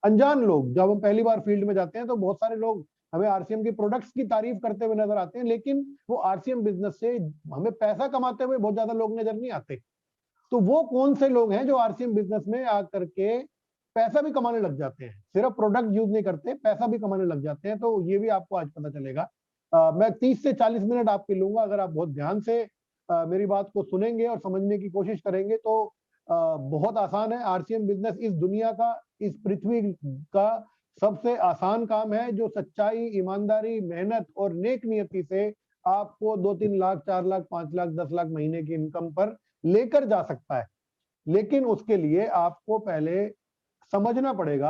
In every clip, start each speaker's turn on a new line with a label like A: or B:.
A: अनजान लोग, जब हम पहली बार फील्ड में जाते हैं तो बहुत सारे लोग हमें आरसीएम की प्रोडक्ट्स की तारीफ करते हुए नजर आते हैं, लेकिन वो आरसीएम बिजनेस से हमें पैसा कमाते हुए बहुत ज्यादा लोग नजर नहीं आते। तो वो कौन से लोग हैं जो आरसीएम बिजनेस में आकर के पैसा भी कमाने लग जाते हैं, सिर्फ प्रोडक्ट यूज नहीं करते, पैसा भी कमाने लग जाते हैं। तो ये भी आपको आज पता चलेगा। मैं 30 से 40 मिनट आपके लूंगा, अगर आप बहुत ध्यान से मेरी बात को सुनेंगे और समझने की कोशिश करेंगे तो बहुत आसान है। आरसीएम बिजनेस इस दुनिया का, इस पृथ्वी का सबसे आसान काम है, जो सच्चाई, ईमानदारी, मेहनत और नेक नियति से आपको 2-3 लाख, 4 लाख, 5 लाख, 10 लाख महीने की इनकम पर लेकर जा सकता है। लेकिन उसके लिए आपको पहले समझना पड़ेगा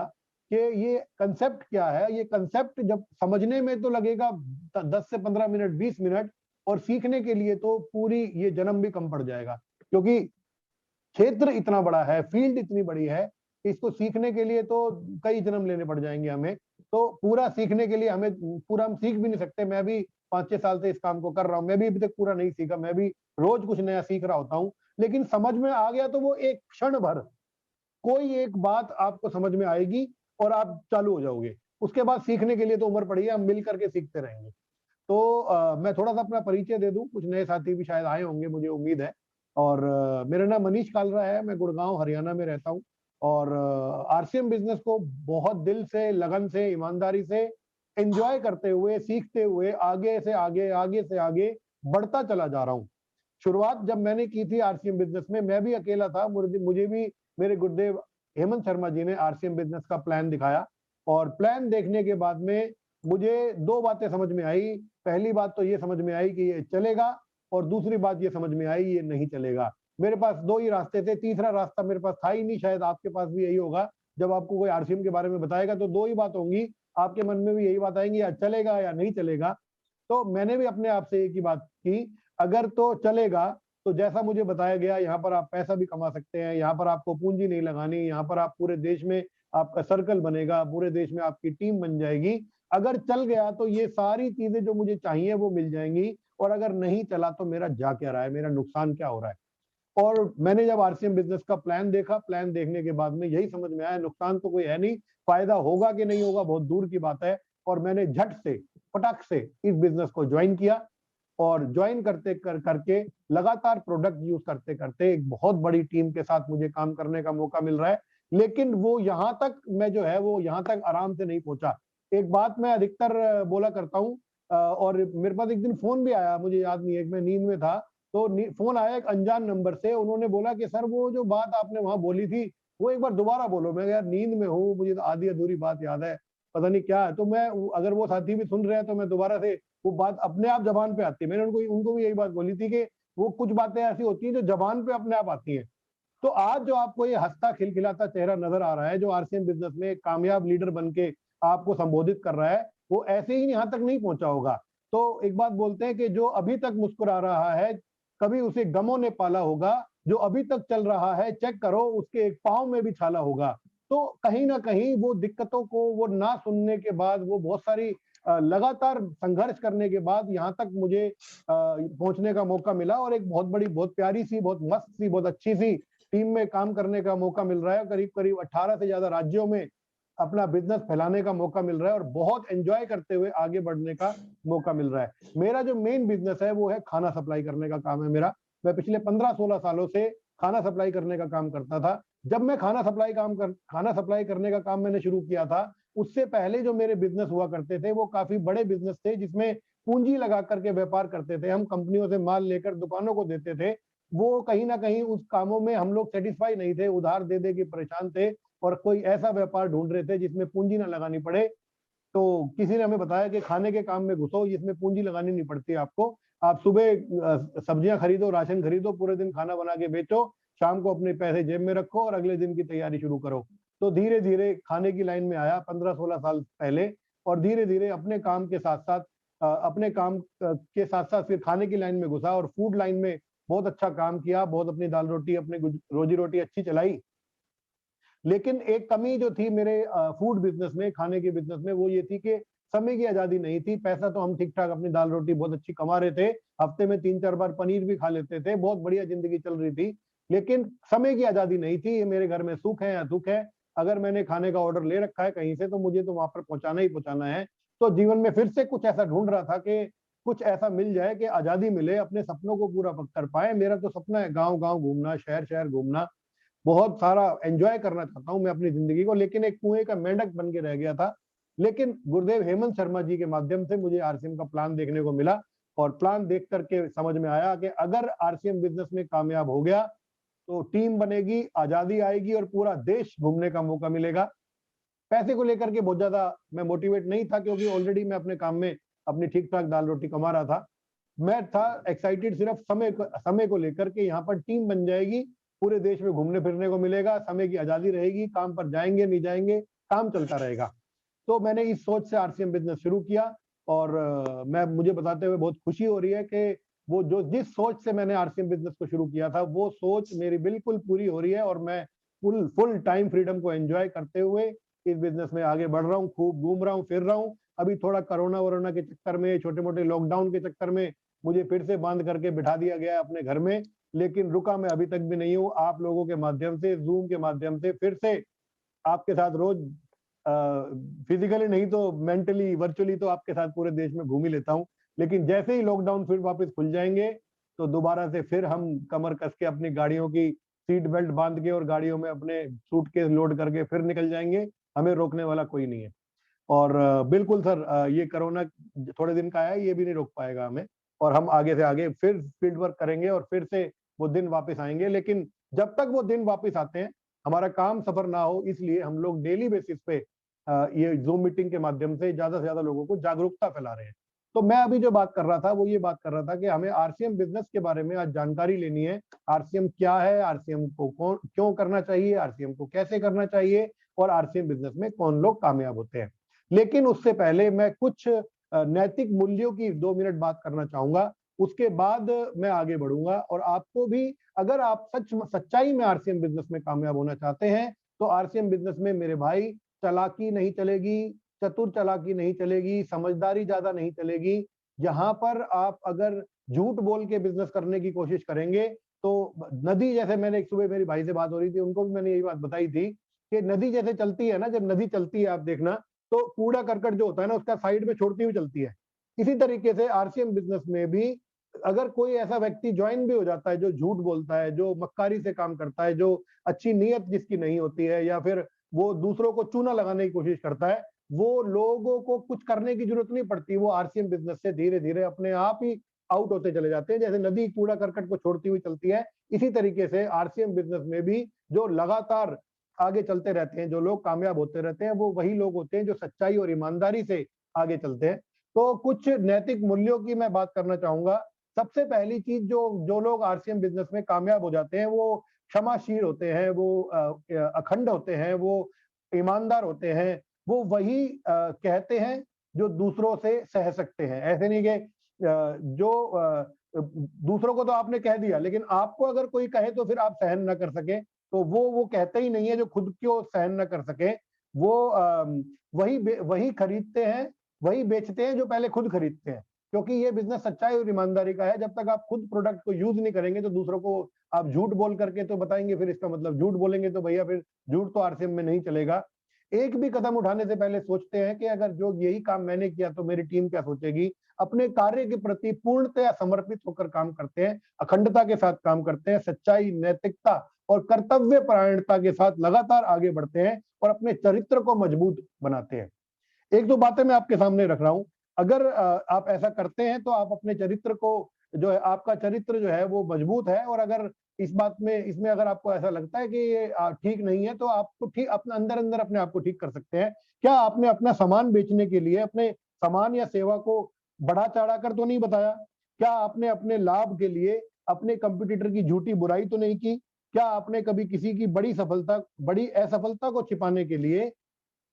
A: कि ये कंसेप्ट क्या है। ये कंसेप्ट जब समझने में तो लगेगा 10 से 15 मिनट, 20 मिनट, और सीखने के लिए तो पूरी ये जन्म भी कम पड़ जाएगा, क्योंकि क्षेत्र इतना बड़ा है, फील्ड इतनी बड़ी है, इसको सीखने के लिए तो कई जन्म लेने पड़ जाएंगे हमें। तो पूरा सीखने के लिए हमें पूरा हम सीख भी नहीं सकते। मैं भी 5-6 साल से इस काम को कर रहा हूं, मैं भी अभी तक पूरा नहीं सीखा, मैं भी रोज कुछ नया सीख रहा होता हूं। लेकिन समझ में आ गया तो वो एक क्षण भर कोई एक बात आपको समझ में आएगी और आप चालू हो जाओगे। उसके बाद सीखने के लिए तो उम्र पड़ी है, हम मिल करके सीखते रहेंगे। तो मैं थोड़ा सा अपना परिचय दे दूं, कुछ नए साथी भी शायद आए होंगे, मुझे उम्मीद है। और मेरा नाम मनीष कालरा है, मैं गुड़गांव हरियाणा में रहता हूं। और आरसीएम बिजनेस को बहुत दिल से, लगन से, ईमानदारी से एंजॉय करते हुए, सीखते हुए आगे से आगे, आगे से आगे बढ़ता चला जा रहा हूँ। शुरुआत जब मैंने की थी आरसीएम बिजनेस में, मैं भी अकेला था। मुझे भी मेरे गुरुदेव हेमंत शर्मा जी ने आरसीएम बिजनेस का प्लान दिखाया, और प्लान देखने के बाद में मुझे दो बातें समझ में आई। पहली बात तो ये समझ में आई कि ये चलेगा, और दूसरी बात ये समझ में आई ये नहीं चलेगा। मेरे पास दो ही रास्ते थे, तीसरा रास्ता मेरे पास था ही नहीं। शायद आपके पास भी यही होगा, जब आपको कोई आरसीएम के बारे में बताएगा तो दो ही बात होंगी, आपके मन में भी यही बात आएंगी, या चलेगा या नहीं चलेगा। तो मैंने भी अपने आप से एक ही बात की, अगर तो चलेगा तो जैसा मुझे बताया गया, यहाँ पर आप पैसा भी कमा सकते हैं, यहाँ पर आपको पूंजी नहीं लगानी, यहाँ पर आप पूरे देश में आपका सर्कल बनेगा, पूरे देश में आपकी टीम बन जाएगी। अगर चल गया तो ये सारी चीजें जो मुझे चाहिए वो मिल जाएंगी, और अगर नहीं चला तो मेरा जा क्या रहा है, मेरा नुकसान क्या हो रहा है। और मैंने जब आरसीएम बिजनेस का प्लान देखा, प्लान देखने के बाद में यही समझ में आया, नुकसान तो कोई है नहीं, फायदा होगा कि नहीं होगा बहुत दूर की बात है। और मैंने झट से, फटाक से इस बिजनेस को ज्वाइन किया, और ज्वाइन करके लगातार प्रोडक्ट यूज करते करते एक बहुत बड़ी टीम के साथ मुझे काम करने का मौका मिल रहा है। लेकिन वो यहाँ तक मैं जो है वो यहाँ तक आराम से नहीं पहुंचा। एक बात मैं अधिकतर बोला करता हूँ, और मेरे पास एक दिन फोन भी आया, मुझे याद नहीं है, मैं नींद में था, तो फोन आया एक अनजान नंबर से। उन्होंने बोला कि सर वो जो बात आपने वहां बोली थी वो एक बार दोबारा बोलो। मैं यार नींद में हूँ, मुझे तो आधी अधूरी बात याद है, पता नहीं क्या है। तो मैं, अगर वो साथी भी सुन रहे हैं तो मैं दोबारा से, वो बात अपने आप जबान पे आती है। मैंने उनको भी यही बात बोली थी कि वो कुछ बातें ऐसी होती हैं जो जबान पे अपने आप आती हैं। तो आज जो आपको ये हंसता खिलखिलाता चेहरा नजर आ रहा है, जो आरसीएम बिजनेस में एक कामयाब लीडर बन के आपको संबोधित कर रहा है, वो ऐसे ही यहाँ तक नहीं पहुंचा होगा। तो एक बात बोलते हैं कि जो अभी तक मुस्कुरा रहा है, कभी उसे गमों ने पाला होगा। जो अभी तक चल रहा है, चेक करो उसके एक पांव में भी छाला होगा। तो कहीं ना कहीं वो दिक्कतों को वो ना सुनने के बाद, वो बहुत सारी लगातार संघर्ष करने के बाद यहाँ तक मुझे पहुंचने का मौका मिला, और एक बहुत बड़ी, बहुत प्यारी सी, बहुत मस्त सी, बहुत अच्छी सी टीम में काम करने का मौका मिल रहा है। करीब करीब 18 से ज्यादा राज्यों में अपना बिजनेस फैलाने का मौका मिल रहा है, और बहुत एंजॉय करते हुए आगे बढ़ने का मौका मिल रहा है। मेरा जो मेन बिजनेस है वो है खाना सप्लाई करने का काम है मेरा। मैं पिछले 15-16 सालों से खाना सप्लाई करने का काम करता था। जब मैं खाना सप्लाई करने का काम मैंने शुरू किया था, उससे पहले जो मेरे बिजनेस हुआ करते थे वो काफी बड़े बिजनेस थे, जिसमें पूंजी लगा करके व्यापार करते थे। हम कंपनियों से माल लेकर दुकानों को देते थे। वो कहीं ना कहीं उस कामों में हम लोग सेटिस्फाई नहीं थे, उधार दे दे के परेशान थे, और कोई ऐसा व्यापार ढूंढ रहे थे जिसमें पूंजी ना लगानी पड़े। तो किसी ने हमें बताया कि खाने के काम में घुसो, जिसमें पूंजी लगानी नहीं पड़ती आपको। आप सुबह सब्जियां खरीदो, राशन खरीदो, पूरे दिन खाना बना के बेचो, शाम को अपने पैसे जेब में रखो और अगले दिन की तैयारी शुरू करो। तो धीरे धीरे खाने की लाइन में आया 15-16 साल पहले, और धीरे धीरे अपने काम के साथ साथ फिर खाने की लाइन में घुसा, और फूड लाइन में बहुत अच्छा काम किया, बहुत अपनी दाल रोटी, अपनी रोजी रोटी अच्छी चलाई। लेकिन एक कमी जो थी मेरे फूड बिजनेस में, खाने के बिजनेस में, वो ये थी कि समय की आजादी नहीं थी। पैसा तो हम ठीक ठाक अपनी दाल रोटी बहुत अच्छी कमा रहे थे, हफ्ते में 3-4 बार पनीर भी खा लेते थे, बहुत बढ़िया जिंदगी चल रही थी, लेकिन समय की आजादी नहीं थी। ये मेरे घर में सुख है या दुख है, अगर मैंने खाने का ऑर्डर ले रखा है कहीं से तो मुझे तो वहां पर पहुंचाना ही पहुंचाना है। तो जीवन में फिर से कुछ ऐसा ढूंढ रहा था कि कुछ ऐसा मिल जाए कि आजादी मिले, अपने सपनों को पूरा कर पाए। मेरा तो सपना है गांव गांव घूमना, शहर शहर घूमना, बहुत सारा एंजॉय करना चाहता हूं मैं अपनी जिंदगी को, लेकिन एक कुएं का मेंढक बन के रह गया था। लेकिन गुरुदेव हेमंत शर्मा जी के माध्यम से मुझे आरसीएम का प्लान देखने को मिला, और प्लान देख करके समझ में आया कि अगर आरसीएम बिजनेस में कामयाब हो गया तो टीम बनेगी, आजादी आएगी और पूरा देश घूमने का मौका मिलेगा। पैसे को लेकर के बहुत ज्यादा मैं मोटिवेट नहीं था, क्योंकि ऑलरेडी मैं अपने काम में अपनी ठीक ठाक दाल रोटी कमा रहा था। मैं था एक्साइटेड सिर्फ समय को लेकर के, यहाँ पर टीम बन जाएगी, पूरे देश में घूमने फिरने को मिलेगा, समय की आजादी रहेगी, काम पर जाएंगे नहीं जाएंगे, काम चलता रहेगा। तो मैंने इस सोच से आरसीएम बिजनेस शुरू किया, और मैं मुझे बताते हुए बहुत खुशी हो रही है कि वो जो जिस सोच से मैंने आरसीएम बिजनेस को शुरू किया था वो सोच मेरी बिल्कुल पूरी हो रही है, और मैं फुल टाइम फ्रीडम को एंजॉय करते हुए इस बिजनेस में आगे बढ़ रहा हूँ, खूब घूम रहा हूँ, फिर रहा हूँ। अभी थोड़ा कोरोना वोरोना के चक्कर में, छोटे मोटे लॉकडाउन के चक्कर में मुझे फिर से बांध करके बिठा दिया गया है अपने घर में, लेकिन रुका मैं अभी तक भी नहीं हूँ। आप लोगों के माध्यम से, जूम के माध्यम से फिर से आपके साथ रोज फिजिकली नहीं तो मेंटली, वर्चुअली तो आपके साथ पूरे देश में घूम ही लेता हूँ। लेकिन जैसे ही लॉकडाउन फिर वापस खुल जाएंगे तो दोबारा से फिर हम कमर कस के अपनी गाड़ियों की सीट बेल्ट बांध के और गाड़ियों में अपने सूटकेस लोड करके फिर निकल जाएंगे। हमें रोकने वाला कोई नहीं है। और बिल्कुल सर, ये कोरोना थोड़े दिन का है, ये भी नहीं रोक पाएगा हमें, और हम आगे से आगे फिर फील्ड वर्क करेंगे और फिर से वो दिन वापस आएंगे। लेकिन जब तक वो दिन वापस आते हैं हमारा काम सफर ना हो, इसलिए हम लोग डेली बेसिस पे ये जूम मीटिंग के माध्यम से ज्यादा से ज्यादा लोगों को जागरूकता फैला रहे हैं। तो मैं अभी जो बात कर रहा था वो ये बात कर रहा था कि हमें आरसीएम बिजनेस के बारे में आज जानकारी लेनी है। आरसीएम क्या है, आरसीएम को कौन क्यों करना चाहिए, आरसीएम को कैसे करना चाहिए, और आरसीएम बिजनेस में कौन लोग कामयाब होते हैं। लेकिन उससे पहले मैं कुछ नैतिक मूल्यों की 2 मिनट बात करना चाहूंगा, उसके बाद मैं आगे बढ़ूंगा। और आपको भी, अगर आप सच्चाई में आरसीएम बिजनेस में कामयाब होना चाहते हैं तो आरसीएम बिजनेस में मेरे भाई चालाकी नहीं चलेगी, चतुर चालाकी नहीं चलेगी, समझदारी ज्यादा नहीं चलेगी। यहाँ पर आप अगर झूठ बोल के बिजनेस करने की कोशिश करेंगे तो नदी जैसे, मैंने एक सुबह मेरी भाई से बात हो रही थी, उनको भी मैंने यही बात बताई थी कि नदी जैसे चलती है ना, जब नदी चलती है आप देखना तो कूड़ा करकट जो होता है ना उसका साइड में छोड़ती हुई चलती है। इसी तरीके से आरसीएम बिजनेस में भी अगर कोई ऐसा व्यक्ति ज्वाइन भी हो जाता है जो झूठ बोलता है, जो मक्कारी से काम करता है, जो अच्छी नीयत जिसकी नहीं होती है, या फिर वो दूसरों को चूना लगाने की कोशिश करता है, वो लोगों को कुछ करने की जरूरत नहीं पड़ती, वो आरसीएम बिजनेस से धीरे धीरे अपने आप ही आउट होते चले जाते हैं। जैसे नदी कूड़ा करकट को छोड़ती हुई चलती है, इसी तरीके से आरसीएम बिजनेस में भी जो लगातार आगे चलते रहते हैं, जो लोग कामयाब होते रहते हैं, वो वही लोग होते हैं जो सच्चाई और ईमानदारी से आगे चलते हैं। तो कुछ नैतिक मूल्यों की मैं बात करना चाहूंगा। सबसे पहली चीज, जो जो लोग आरसीएम बिजनेस में कामयाब हो जाते हैं वो क्षमाशील होते हैं, वो अखंड होते हैं, वो ईमानदार होते हैं, वो वही कहते हैं जो दूसरों से सह सकते हैं। ऐसे नहीं कि जो दूसरों को तो आपने कह दिया, लेकिन आपको अगर कोई कहे तो फिर आप सहन ना कर सके, तो वो कहते ही नहीं है जो खुद को सहन ना कर सके। वो वही खरीदते हैं, वही बेचते हैं जो पहले खुद खरीदते हैं, क्योंकि ये बिजनेस सच्चाई और ईमानदारी का है। जब तक आप खुद प्रोडक्ट को यूज नहीं करेंगे तो दूसरों को आप झूठ बोल करके तो बताएंगे, फिर इसका मतलब झूठ बोलेंगे तो भैया फिर झूठ तो आरसीएम में नहीं चलेगा। एक भी कदम उठाने से पहले सोचते हैं कि अगर जो यही काम मैंने किया तो मेरी टीम क्या सोचेगी। अपने कार्य के प्रति पूर्णतया समर्पित होकर काम करते हैं, अखंडता के साथ काम करते हैं, सच्चाई, नैतिकता और कर्तव्य परायणता के साथ लगातार आगे बढ़ते हैं और अपने चरित्र को मजबूत बनाते हैं। एक दो बातें मैं आपके सामने रख रहा हूं। अगर आप ऐसा करते हैं तो आप अपने चरित्र को, जो है आपका चरित्र जो है वो मजबूत है, और अगर इस बात में, इसमें अगर आपको ऐसा लगता है कि ये ठीक नहीं है तो आपको ठीक अपने अंदर अंदर अपने आप को ठीक कर सकते हैं। क्या आपने अपना सामान बेचने के लिए अपने सामान या सेवा को बढ़ा चढ़ा कर तो नहीं बताया? क्या आपने अपने लाभ के लिए अपने कंपटीटर की झूठी बुराई तो नहीं की? क्या आपने कभी किसी की बड़ी सफलता, बड़ी असफलता को छिपाने के लिए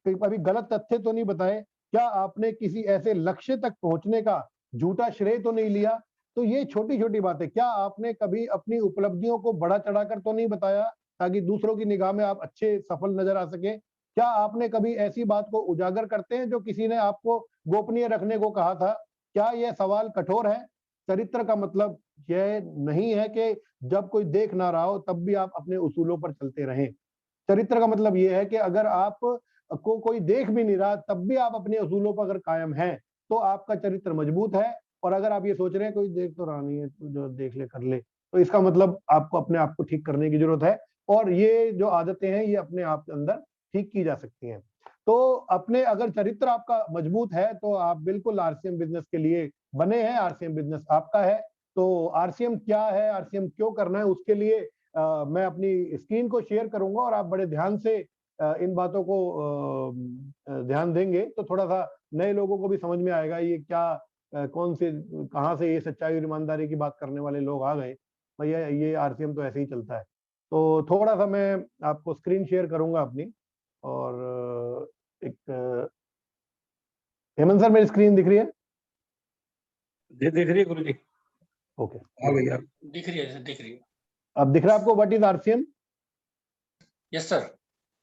A: कभी गलत तथ्य तो नहीं बताए? क्या आपने किसी ऐसे लक्ष्य तक पहुंचने का झूठा श्रेय तो नहीं लिया? तो ये छोटी छोटी बातें, क्या आपने कभी अपनी उपलब्धियों को बढ़ा चढ़ाकर तो नहीं बताया ताकि दूसरों की निगाह में आप अच्छे सफल नजर आ सके? क्या आपने कभी ऐसी बात को उजागर करते हैं जो किसी ने आपको गोपनीय रखने को कहा था? क्या यह सवाल कठोर है? चरित्र का मतलब यह नहीं है कि जब कोई देख ना रहा हो तब भी आप अपने उसूलों पर चलते रहें। चरित्र का मतलब ये है कि अगर आप को कोई देख भी नहीं रहा तब भी आप अपने असूलों पर अगर कायम हैं तो आपका चरित्र मजबूत है। और अगर आप ये सोच रहे हैं कोई देख तो रहा नहीं है, तो जो देख ले कर ले, तो इसका मतलब आपको अपने आप को ठीक करने की जरूरत है। और ये जो आदतें हैं ये अपने आप के अंदर ठीक की जा सकती हैं। तो अपने अगर चरित्र आपका मजबूत है तो आप बिल्कुल आरसीएम बिजनेस के लिए बने हैं, आरसीएम बिजनेस आपका है। तो आरसीएम क्या है, आरसीएम क्यों करना है, उसके लिए मैं अपनी स्क्रीन को शेयर करूंगा और आप बड़े ध्यान से इन बातों को ध्यान देंगे तो थोड़ा सा नए लोगों को भी समझ में आएगा ये क्या कौन से कहाँ से ये सच्चाई और ईमानदारी की बात करने वाले लोग आ गए। भैया ये आरसीएम तो ऐसे ही चलता है। तो थोड़ा सा मैं आपको स्क्रीन शेयर करूंगा अपनी। और एक हेमंत सर, मेरी स्क्रीन दिख रही है?
B: दिख रही है गुरु जी।
A: ओके,
B: हाँ भैया
C: दिख रही है, दिख रही है।
A: अब दिख रहा है आपको what is RCM?
C: Yes sir.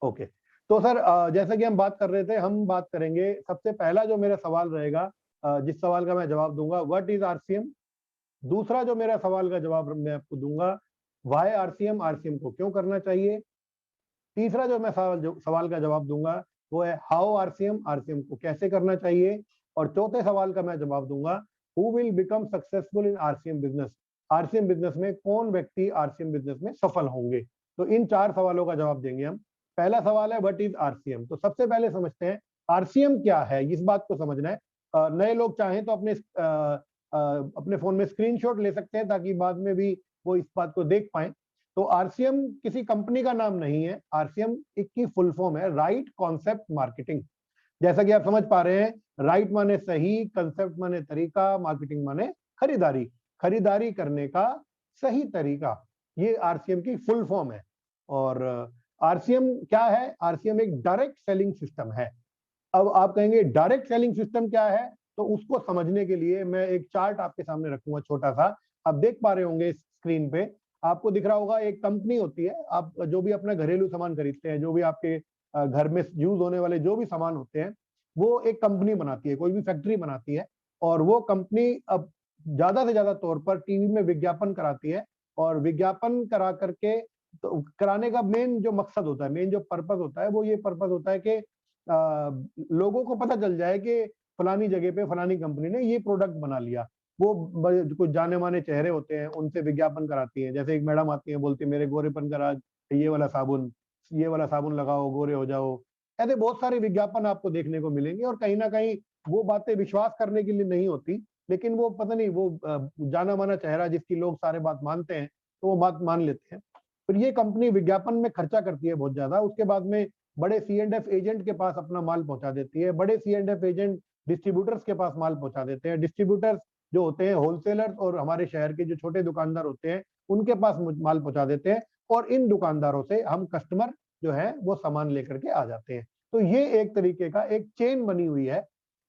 A: Okay, तो सर जैसा कि हम बात कर रहे थे, हम बात करेंगे सबसे पहला जो मेरा सवाल रहेगा, जिस सवाल का मैं जवाब दूंगा, व्हाट इज आरसीएम। दूसरा जो मेरा सवाल का जवाब मैं आपको दूंगा, व्हाई आरसीएम, आरसीएम को क्यों करना चाहिए। तीसरा जो मैं सवाल का जवाब दूंगा वो है हाउ आरसीएम, आरसीएम को कैसे करना चाहिए। और चौथे सवाल का मैं जवाब दूंगा, who will become successful in RCM business. RCM business में कौन व्यक्ति आरसीएम बिजनेस में सफल होंगे। तो इन 4 सवालों का जवाब देंगे हम। पहला सवाल है व्हाट इज आरसीएम। तो सबसे पहले समझते हैं आरसीएम क्या है, इस बात को समझना है। नए लोग चाहें तो अपने फोन में स्क्रीनशॉट ले सकते हैं ताकि बाद में भी वो इस बात को देख पाए। तो आरसीएम किसी कंपनी का नाम नहीं है, आरसीएम एक की फुल फॉर्म है, राइट कॉन्सेप्ट मार्केटिंग। जैसा कि आप समझ पा रहे हैं, राइट माने सही, कंसेप्ट माने तरीका, मार्केटिंग माने खरीदारी, खरीदारी करने का सही तरीका, ये आरसीएम की फुल फॉर्म है। और आरसीएम क्या है? आरसीएम एक डायरेक्ट सेलिंग सिस्टम है। अब आप कहेंगे डायरेक्ट सेलिंग सिस्टम क्या है, तो उसको समझने के लिए मैं एक चार्ट आपके सामने रखूंगा छोटा सा। आप देख पा रहे होंगे स्क्रीन पे, आपको दिख रहा होगा एक कंपनी होती है। आप जो भी अपना घरेलू सामान खरीदते हैं, जो भी आपके घर में यूज होने वाले जो भी सामान होते हैं, वो एक कंपनी बनाती है, कोई भी फैक्ट्री बनाती है। और वो कंपनी अब ज्यादा से ज्यादा तौर पर टीवी में विज्ञापन कराती है। और विज्ञापन करा करके, तो कराने का मेन जो मकसद होता है, मेन जो पर्पस होता है, वो ये पर्पस होता है कि लोगों को पता चल जाए कि फलानी जगह पे फलानी कंपनी ने ये प्रोडक्ट बना लिया। वो कुछ जाने माने चेहरे होते हैं, उनसे विज्ञापन कराती है। जैसे एक मैडम आती है, बोलती है मेरे गोरेपन का राज ये वाला साबुन लगाओ, गोरे हो जाओ। ऐसे बहुत सारे विज्ञापन आपको देखने को मिलेंगे। और कहीं ना कहीं वो बातें विश्वास करने के लिए नहीं होती, लेकिन वो पता नहीं, वो जाना माना चेहरा जिसकी लोग सारे बात मानते हैं, तो वो बात मान लेते हैं। फिर ये कंपनी विज्ञापन में खर्चा करती है बहुत ज्यादा। उसके बाद में बड़े C&F एजेंट के पास अपना माल पहुंचा देती है। बड़े C&F एजेंट डिस्ट्रीब्यूटर्स के पास माल पहुंचा देते हैं। डिस्ट्रीब्यूटर्स जो होते हैं होलसेलर्स, और हमारे शहर के जो छोटे दुकानदार होते हैं उनके पास माल पहुंचा देते हैं। और इन दुकानदारों से हम कस्टमर जो है वो सामान लेकर के आ जाते हैं। तो ये एक तरीके का एक चेन बनी हुई है,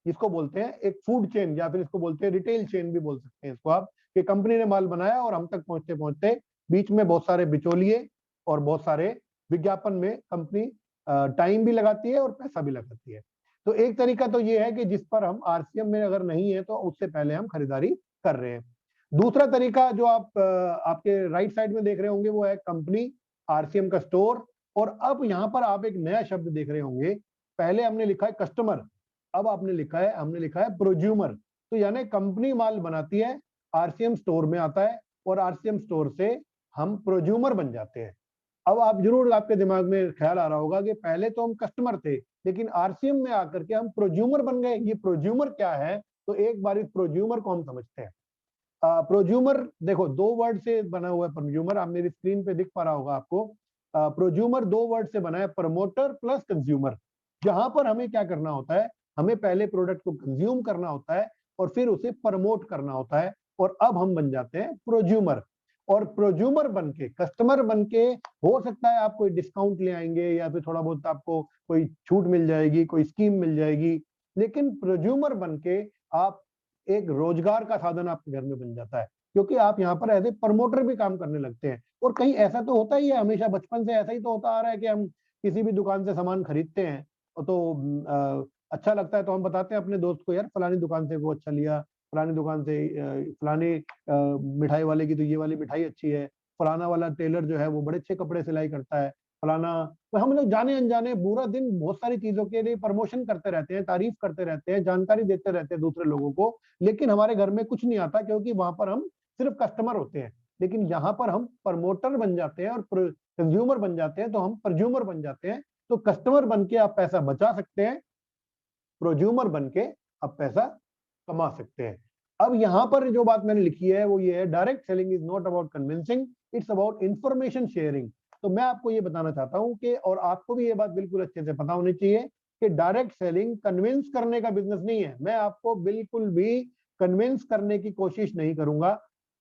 A: जिसको बोलते हैं एक फूड चेन, या फिर इसको बोलते हैं रिटेल चेन भी बोल सकते हैं इसको आप, कि कंपनी ने माल बनाया और हम तक पहुंचते पहुंचते बीच में बहुत सारे बिचौलिए और बहुत सारे विज्ञापन में कंपनी टाइम भी लगाती है और पैसा भी लगाती है। तो एक तरीका तो ये है कि जिस पर हम आरसीएम में अगर नहीं है तो उससे पहले हम खरीदारी कर रहे हैं। दूसरा तरीका जो आप आपके राइट साइड में देख रहे होंगे वो है कंपनी, आरसीएम का स्टोर। और अब यहाँ पर आप एक नया शब्द देख रहे होंगे। पहले हमने लिखा है कस्टमर, अब हमने लिखा है प्रोज्यूमर। तो यानी कंपनी माल बनाती है, आरसीएम स्टोर में आता है, और आरसीएम स्टोर से हम प्रोज्यूमर बन जाते हैं। अब आप जरूर, आपके दिमाग में ख्याल आ रहा होगा कि पहले तो हम कस्टमर थे, लेकिन आरसीएम में आकर के हम प्रोज्यूमर बन गए। ये प्रोज्यूमर क्या है? तो एक बार इस प्रोज्यूमर को हम समझते हैं। प्रोज्यूमर देखो, 2 वर्ड से बना हुआ है प्रोज्यूमर। आप मेरी स्क्रीन पे दिख पा रहा होगा आपको। प्रोज्यूमर 2 वर्ड से बना है, प्रमोटर प्लस कंज्यूमर। जहां पर हमें क्या करना होता है, हमें पहले प्रोडक्ट को कंज्यूम करना होता है और फिर उसे प्रमोट करना होता है। और अब हम बन जाते हैं प्रोज्यूमर। और प्रोज्यूमर बन के, कस्टमर बन के, हो सकता है आप कोई डिस्काउंट ले आएंगे या फिर थोड़ा बहुत आपको कोई छूट मिल जाएगी, कोई स्कीम मिल जाएगी। लेकिन प्रोज्यूमर बन के आप एक रोजगार का साधन आपके घर में बन जाता है, क्योंकि आप यहाँ पर एज ए प्रमोटर भी काम करने लगते हैं। और कहीं ऐसा तो होता ही है, हमेशा बचपन से ऐसा ही तो होता आ रहा है कि हम किसी भी दुकान से सामान खरीदते हैं तो अच्छा लगता है तो हम बताते हैं अपने दोस्त को, यार फलानी दुकान से वो अच्छा लिया, फलानी दुकान से फलानी मिठाई वाले की तो ये वाली मिठाई अच्छी है, फलाना वाला टेलर जो है वो बड़े अच्छे कपड़े सिलाई करता है। फलाना। तो हम लोग जाने अनजाने पूरा दिन बहुत सारी चीजों के लिए प्रमोशन करते रहते हैं, तारीफ करते रहते हैं, जानकारी देते रहते हैं दूसरे लोगों को, लेकिन हमारे घर में कुछ नहीं आता, क्योंकि वहां पर हम सिर्फ कस्टमर होते हैं। लेकिन यहाँ पर हम प्रमोटर बन जाते हैं और कंज्यूमर बन जाते हैं, तो हम प्रज्यूमर बन जाते हैं। तो कस्टमर बन के आप पैसा बचा सकते हैं, प्रोज्यूमर बन के आप पैसा कमा सकते हैं। अब यहाँ पर जो बात मैंने लिखी है वो ये है, direct selling is not about convincing, it's about information sharing. तो मैं आपको ये बताना चाहता हूँ कि, और आपको भी ये बात बिल्कुल अच्छे से पता होनी चाहिए कि डायरेक्ट सेलिंग कन्विंस करने का बिजनेस नहीं है। मैं आपको बिल्कुल भी कन्विंस करने की कोशिश नहीं करूंगा,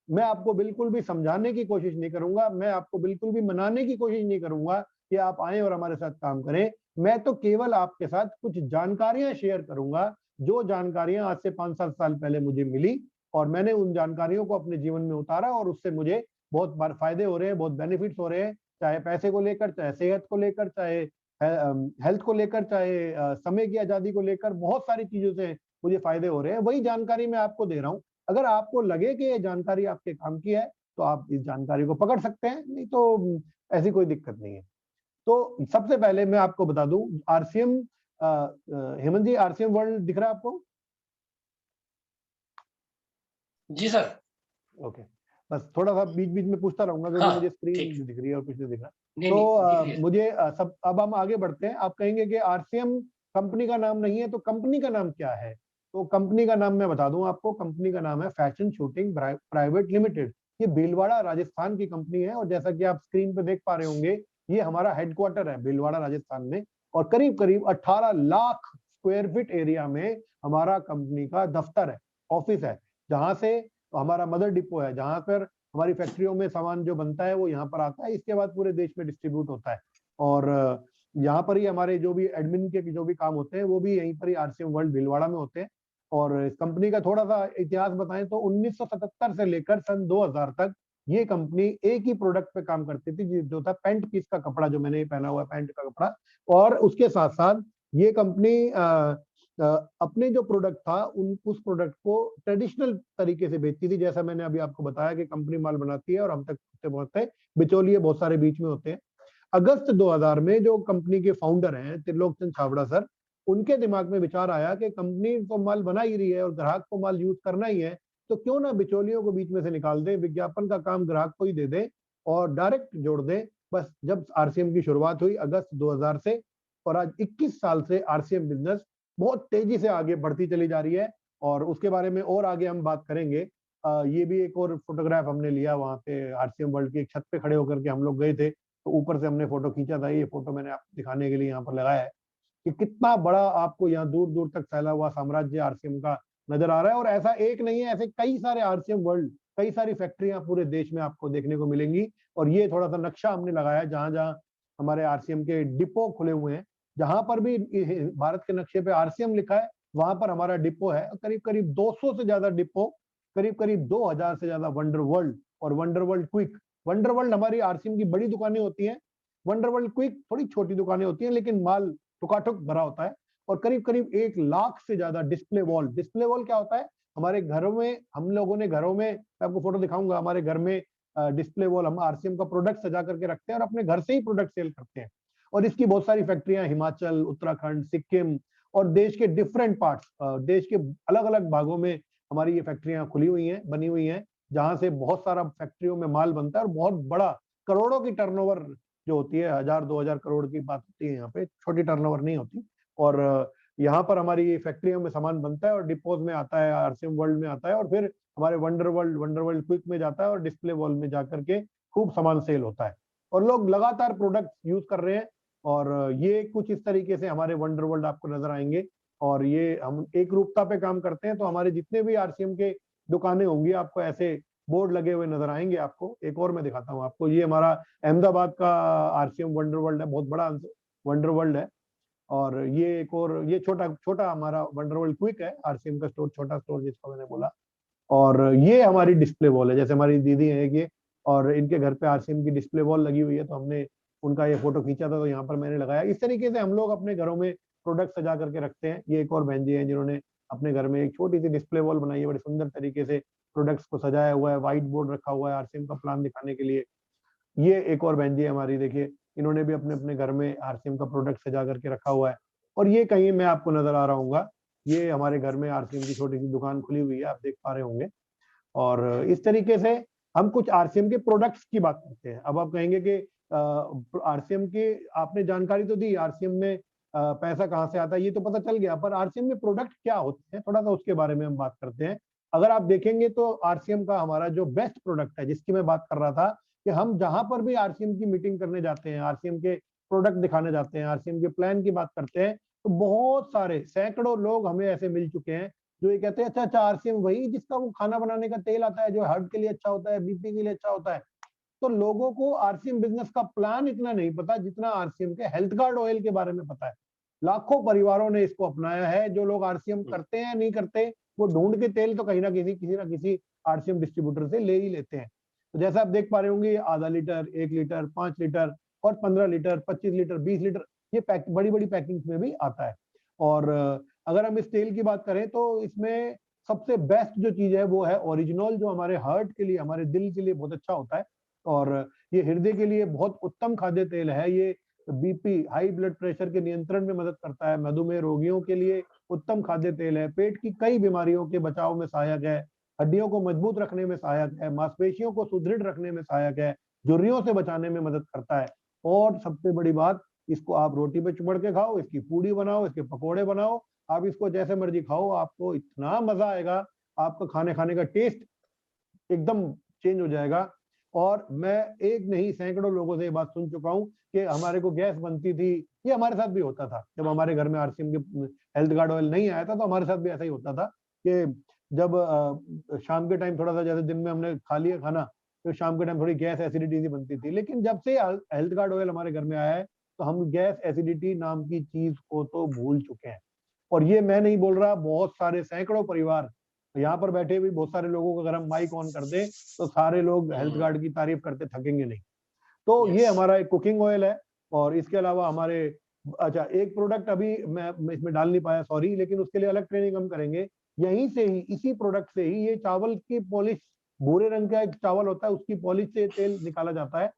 A: मैं आपको बिल्कुल भी समझाने की कोशिश नहीं करूंगा, मैं आपको बिल्कुल भी मनाने की कोशिश नहीं करूंगा कि आप आए और हमारे साथ काम करें। मैं तो केवल आपके साथ कुछ जानकारियां शेयर करूंगा, जो जानकारियां आज से 5-7 साल पहले मुझे मिली, और मैंने उन जानकारियों को अपने जीवन में उतारा, और उससे मुझे बहुत बार फायदे हो रहे हैं, बहुत बेनिफिट्स हो रहे हैं, चाहे पैसे को लेकर, चाहे सेहत को लेकर, चाहे हेल्थ को लेकर, चाहे समय की आजादी को लेकर, बहुत सारी चीजों से मुझे फायदे हो रहे हैं। वही जानकारी मैं आपको दे रहा हूँ। अगर आपको लगे कि ये जानकारी आपके काम की है तो आप इस जानकारी को पकड़ सकते हैं, नहीं तो ऐसी कोई दिक्कत नहीं है। तो सबसे पहले मैं आपको बता दूं, आरसीएम, हेमंत जी, आरसीएम वर्ल्ड दिख रहा है आपको?
C: जी सर।
A: ओके, बस थोड़ा सा बीच बीच में पूछता रहूंगा, क्योंकि
C: हाँ,
A: मुझे स्क्रीन
C: ठीक।
A: दिख रही है और कुछ नहीं दिख रहा।
C: नहीं,
A: तो
C: नहीं, दिख रही है।
A: मुझे सब, अब हम आगे बढ़ते हैं। आप कहेंगे कि आरसीएम कंपनी का नाम नहीं है, तो कंपनी का नाम क्या है? तो कंपनी का नाम मैं बता दूं आपको, कंपनी का नाम है फैशन शूटिंग प्राइवेट लिमिटेड। ये भीलवाड़ा राजस्थान की कंपनी है, और जैसा कि आप स्क्रीन पे देख पा रहे होंगे, ये हमारा हेडक्वार्टर है भीलवाड़ा राजस्थान में, और करीब करीब 18 लाख स्क्वायर फीट एरिया में हमारा कंपनी का दफ्तर है, ऑफिस है, जहां से हमारा मदर डिपो है, जहां पर हमारी फैक्ट्रियों में सामान जो बनता है वो यहाँ पर आता है, इसके बाद पूरे देश में डिस्ट्रीब्यूट होता है। और यहाँ पर ही हमारे जो भी एडमिन के जो भी काम होते हैं वो भी यहीं पर ही आरसीएम वर्ल्ड भीलवाड़ा में होते हैं। और इस कंपनी का थोड़ा सा इतिहास बताएं तो 1977 से लेकर सन 2000 तक ये कंपनी एक ही प्रोडक्ट पे काम करती थी, जो था पैंट पीस का कपड़ा, जो मैंने पहना हुआ है पैंट का कपड़ा। और उसके साथ साथ ये कंपनी अपने जो प्रोडक्ट था उस प्रोडक्ट को ट्रेडिशनल तरीके से बेचती थी, जैसा मैंने अभी आपको बताया कि कंपनी माल बनाती है और हम तक पहुंचते हैं, बिचौलिए बहुत सारे बीच में होते हैं। अगस्त 2000 में जो कंपनी के फाउंडर हैं त्रिलोक चंद छाबड़ा सर, उनके दिमाग में विचार आया कि कंपनी तो माल बना ही रही है और ग्राहक को माल यूज करना ही है, तो क्यों ना बिचौलियों को बीच में से निकाल दे, विज्ञापन का काम ग्राहक को ही दे दे और डायरेक्ट जोड़ दे। बस जब आरसीएम की शुरुआत हुई अगस्त 2000 से, और आज 21 साल से आरसीएम बिजनेस बहुत तेजी से आगे बढ़ती चली जा रही है, और उसके बारे में और आगे हम बात करेंगे। ये भी एक और फोटोग्राफ हमने लिया वहां पे आरसीएम वर्ल्ड की एक छत पे खड़े होकर के हम लोग गए थे, तो ऊपर से हमने फोटो खींचा था। ये फोटो मैंने आपको दिखाने के लिए यहाँ पर लगाया है कि कितना बड़ा आपको यहाँ दूर दूर तक फैला हुआ साम्राज्य आरसीएम का नजर आ रहा है। और ऐसा एक नहीं है, ऐसे कई सारे आरसीएम वर्ल्ड, कई सारी फैक्ट्रियां पूरे देश में आपको देखने को मिलेंगी। और ये थोड़ा सा नक्शा हमने लगाया है जहां जहां हमारे आरसीएम के डिपो खुले हुए हैं, जहां पर भी भारत के नक्शे पे आरसीएम लिखा है वहां पर हमारा डिपो है। करीब करीब 200 से ज्यादा डिपो, करीब करीब 2000 से ज्यादा वंडर वर्ल्ड और wonder world quick. Wonder world हमारी आरसीएम की बड़ी दुकानें होती हैं, वंडर वर्ल्ड क्विक थोड़ी छोटी दुकानें होती हैं, लेकिन माल टुकाटुक भरा होता है। और करीब करीब 1 लाख से ज्यादा डिस्प्ले वॉल। डिस्प्ले वॉल क्या होता है? हमारे घरों में, हम लोगों ने घरों में, मैं आपको फोटो दिखाऊंगा, हमारे घर में डिस्प्ले वॉल, हम आरसीएम का प्रोडक्ट सजा करके रखते हैं और अपने घर से ही प्रोडक्ट सेल करते हैं। और इसकी बहुत सारी फैक्ट्रियां हिमाचल, उत्तराखंड, सिक्किम और देश के डिफरेंट पार्ट्स, देश के अलग अलग भागों में हमारी ये फैक्ट्रियां खुली हुई हैं, बनी हुई हैं, जहां से बहुत सारा फैक्ट्रियों में माल बनता है और बहुत बड़ा करोड़ों की टर्नओवर जो होती है, 1000-2000 करोड़ की बात होती है, यहाँ पे छोटी टर्नओवर नहीं होती। और यहाँ पर हमारी फैक्ट्रियों में सामान बनता है और डिपोज में आता है, आरसीएम वर्ल्ड में आता है, और फिर हमारे वंडर वर्ल्ड क्विक में जाता है और डिस्प्ले वॉल में जाकर के खूब सामान सेल होता है और लोग लगातार प्रोडक्ट यूज कर रहे हैं। और ये कुछ इस तरीके से हमारे वंडर वर्ल्ड आपको नजर आएंगे। और ये हम एक रूपता पे काम करते हैं, तो हमारे जितने भी आरसीएम के दुकानें होंगी आपको ऐसे बोर्ड लगे हुए नजर आएंगे। आपको एक और मैं दिखाता हूँ आपको, ये हमारा अहमदाबाद का आरसीएम वंडर वर्ल्ड है, बहुत बड़ा वंडर वर्ल्ड है। और ये एक और, ये छोटा छोटा हमारा वंडर वर्ल्ड क्विक है, आरसीएम का स्टोर, छोटा स्टोर जिसको मैंने बोला। और ये हमारी डिस्प्ले वॉल है, जैसे हमारी दीदी है ये, और इनके घर पे आरसीएम की डिस्प्ले वॉल लगी हुई है, तो हमने उनका ये फोटो खींचा था तो यहाँ पर मैंने लगाया। इस तरीके से हम लोग अपने घरों में प्रोडक्ट सजा करके रखते हैं। ये एक और बहन जी है जिन्होंने अपने घर में एक छोटी सी डिस्प्ले वॉल बनाई है, बड़ी सुंदर तरीके से प्रोडक्ट्स को सजाया हुआ है, व्हाइट बोर्ड रखा हुआ है आरसीएम का प्लान दिखाने के लिए। ये एक और बहन जी हमारी, देखिए इन्होंने भी अपने अपने घर में आरसीएम का प्रोडक्ट सजा करके रखा हुआ है। और ये कहीं मैं आपको नजर आ रहा हूँ, ये हमारे घर में आरसीएम की छोटी सी दुकान खुली हुई है, आप देख पा रहे होंगे। और इस तरीके से हम कुछ आरसीएम के प्रोडक्ट्स की बात करते हैं। अब आप कहेंगे कि आरसीएम के आपने जानकारी तो दी, आरसीएम में पैसा कहाँ से आता है ये तो पता चल गया, पर आरसीएम में प्रोडक्ट क्या होते हैं थोड़ा सा उसके बारे में हम बात करते हैं। अगर आप देखेंगे तो आरसीएम का हमारा जो बेस्ट प्रोडक्ट है, जिसकी मैं बात कर रहा था, कि हम जहां पर भी आरसीएम की मीटिंग करने जाते हैं, आरसीएम के प्रोडक्ट दिखाने जाते हैं, आरसीएम के प्लान की बात करते हैं, तो बहुत सारे सैकड़ों लोग हमें ऐसे मिल चुके हैं जो ये कहते हैं अच्छा अच्छा आरसीएम वही जिसका वो खाना बनाने का तेल आता है, जो हार्ट के लिए अच्छा होता है, बीपी के लिए अच्छा होता है। तो लोगों को आरसीएम बिजनेस का प्लान इतना नहीं पता जितना आरसीएम के हेल्थ गार्ड ऑयल के बारे में पता है। लाखों परिवारों ने इसको अपनाया है। जो लोग आरसीएम करते हैं नहीं करते, वो ढूंढ के तेल तो कहीं ना किसी आरसीएम डिस्ट्रीब्यूटर से ले ही लेते हैं। तो जैसा आप देख पा रहे होंगे, आधा लीटर, 1 लीटर, 5 लीटर और 15 लीटर, 25 लीटर, 20 लीटर, ये बड़ी बड़ी पैकिंग में भी आता है। और अगर हम इस तेल की बात करें तो इसमें सबसे बेस्ट जो चीज है वो है ओरिजिनल, जो हमारे हार्ट के लिए, हमारे दिल के लिए बहुत अच्छा होता है। और ये हृदय के लिए बहुत उत्तम खाद्य तेल है। ये बीपी, हाई ब्लड प्रेशर के नियंत्रण में मदद करता है। मधुमेह रोगियों के लिए उत्तम खाद्य तेल है। पेट की कई बीमारियों के बचाव में सहायक है। हड्डियों को मजबूत रखने में सहायक है। मांसपेशियों को सुदृढ़ रखने में सहायक है। झुर्रियों से बचाने में मदद करता है। और सबसे बड़ी बात, इसको आप रोटी पे चुपड़ के खाओ, इसकी पूड़ी बनाओ, इसके पकोड़े बनाओ, आप इसको जैसे मर्जी खाओ, आपको इतना मजा आएगा, आपका खाने खाने का टेस्ट एकदम चेंज हो जाएगा। और मैं एक नहीं सैकड़ों लोगों से ये बात सुन चुका हूँ कि हमारे को गैस बनती थी। ये हमारे साथ भी होता था जब हमारे घर में आरसीएम के हेल्थ गार्ड ऑयल नहीं आया था, तो हमारे साथ भी ऐसा ही होता था कि जब शाम के टाइम थोड़ा सा, जैसे दिन में हमने खा लिया खाना, तो शाम के टाइम थोड़ी गैस एसिडिटी सी बनती थी। लेकिन जब से हेल्थ गार्ड ऑयल हमारे घर में आया है, तो हम गैस एसिडिटी नाम की चीज को तो भूल चुके हैं। और ये मैं नहीं बोल रहा, बहुत सारे सैकड़ों परिवार यहाँ पर बैठे हुए बहुत सारे लोगों को अगर हम माइक ऑन कर दें तो सारे लोग हेल्थ गार्ड की तारीफ करते थकेंगे नहीं। तो ये हमारा एक कुकिंग ऑयल है। और इसके अलावा हमारे, अच्छा एक प्रोडक्ट अभी मैं इसमें डाल नहीं पाया, सॉरी, लेकिन उसके लिए अलग ट्रेनिंग हम करेंगे। यहीं से ही, इसी प्रोडक्ट से ही, ये चावल की पॉलिश, भूरे रंग का एक चावल होता है, उसकी पॉलिश से तेल निकाला जाता है।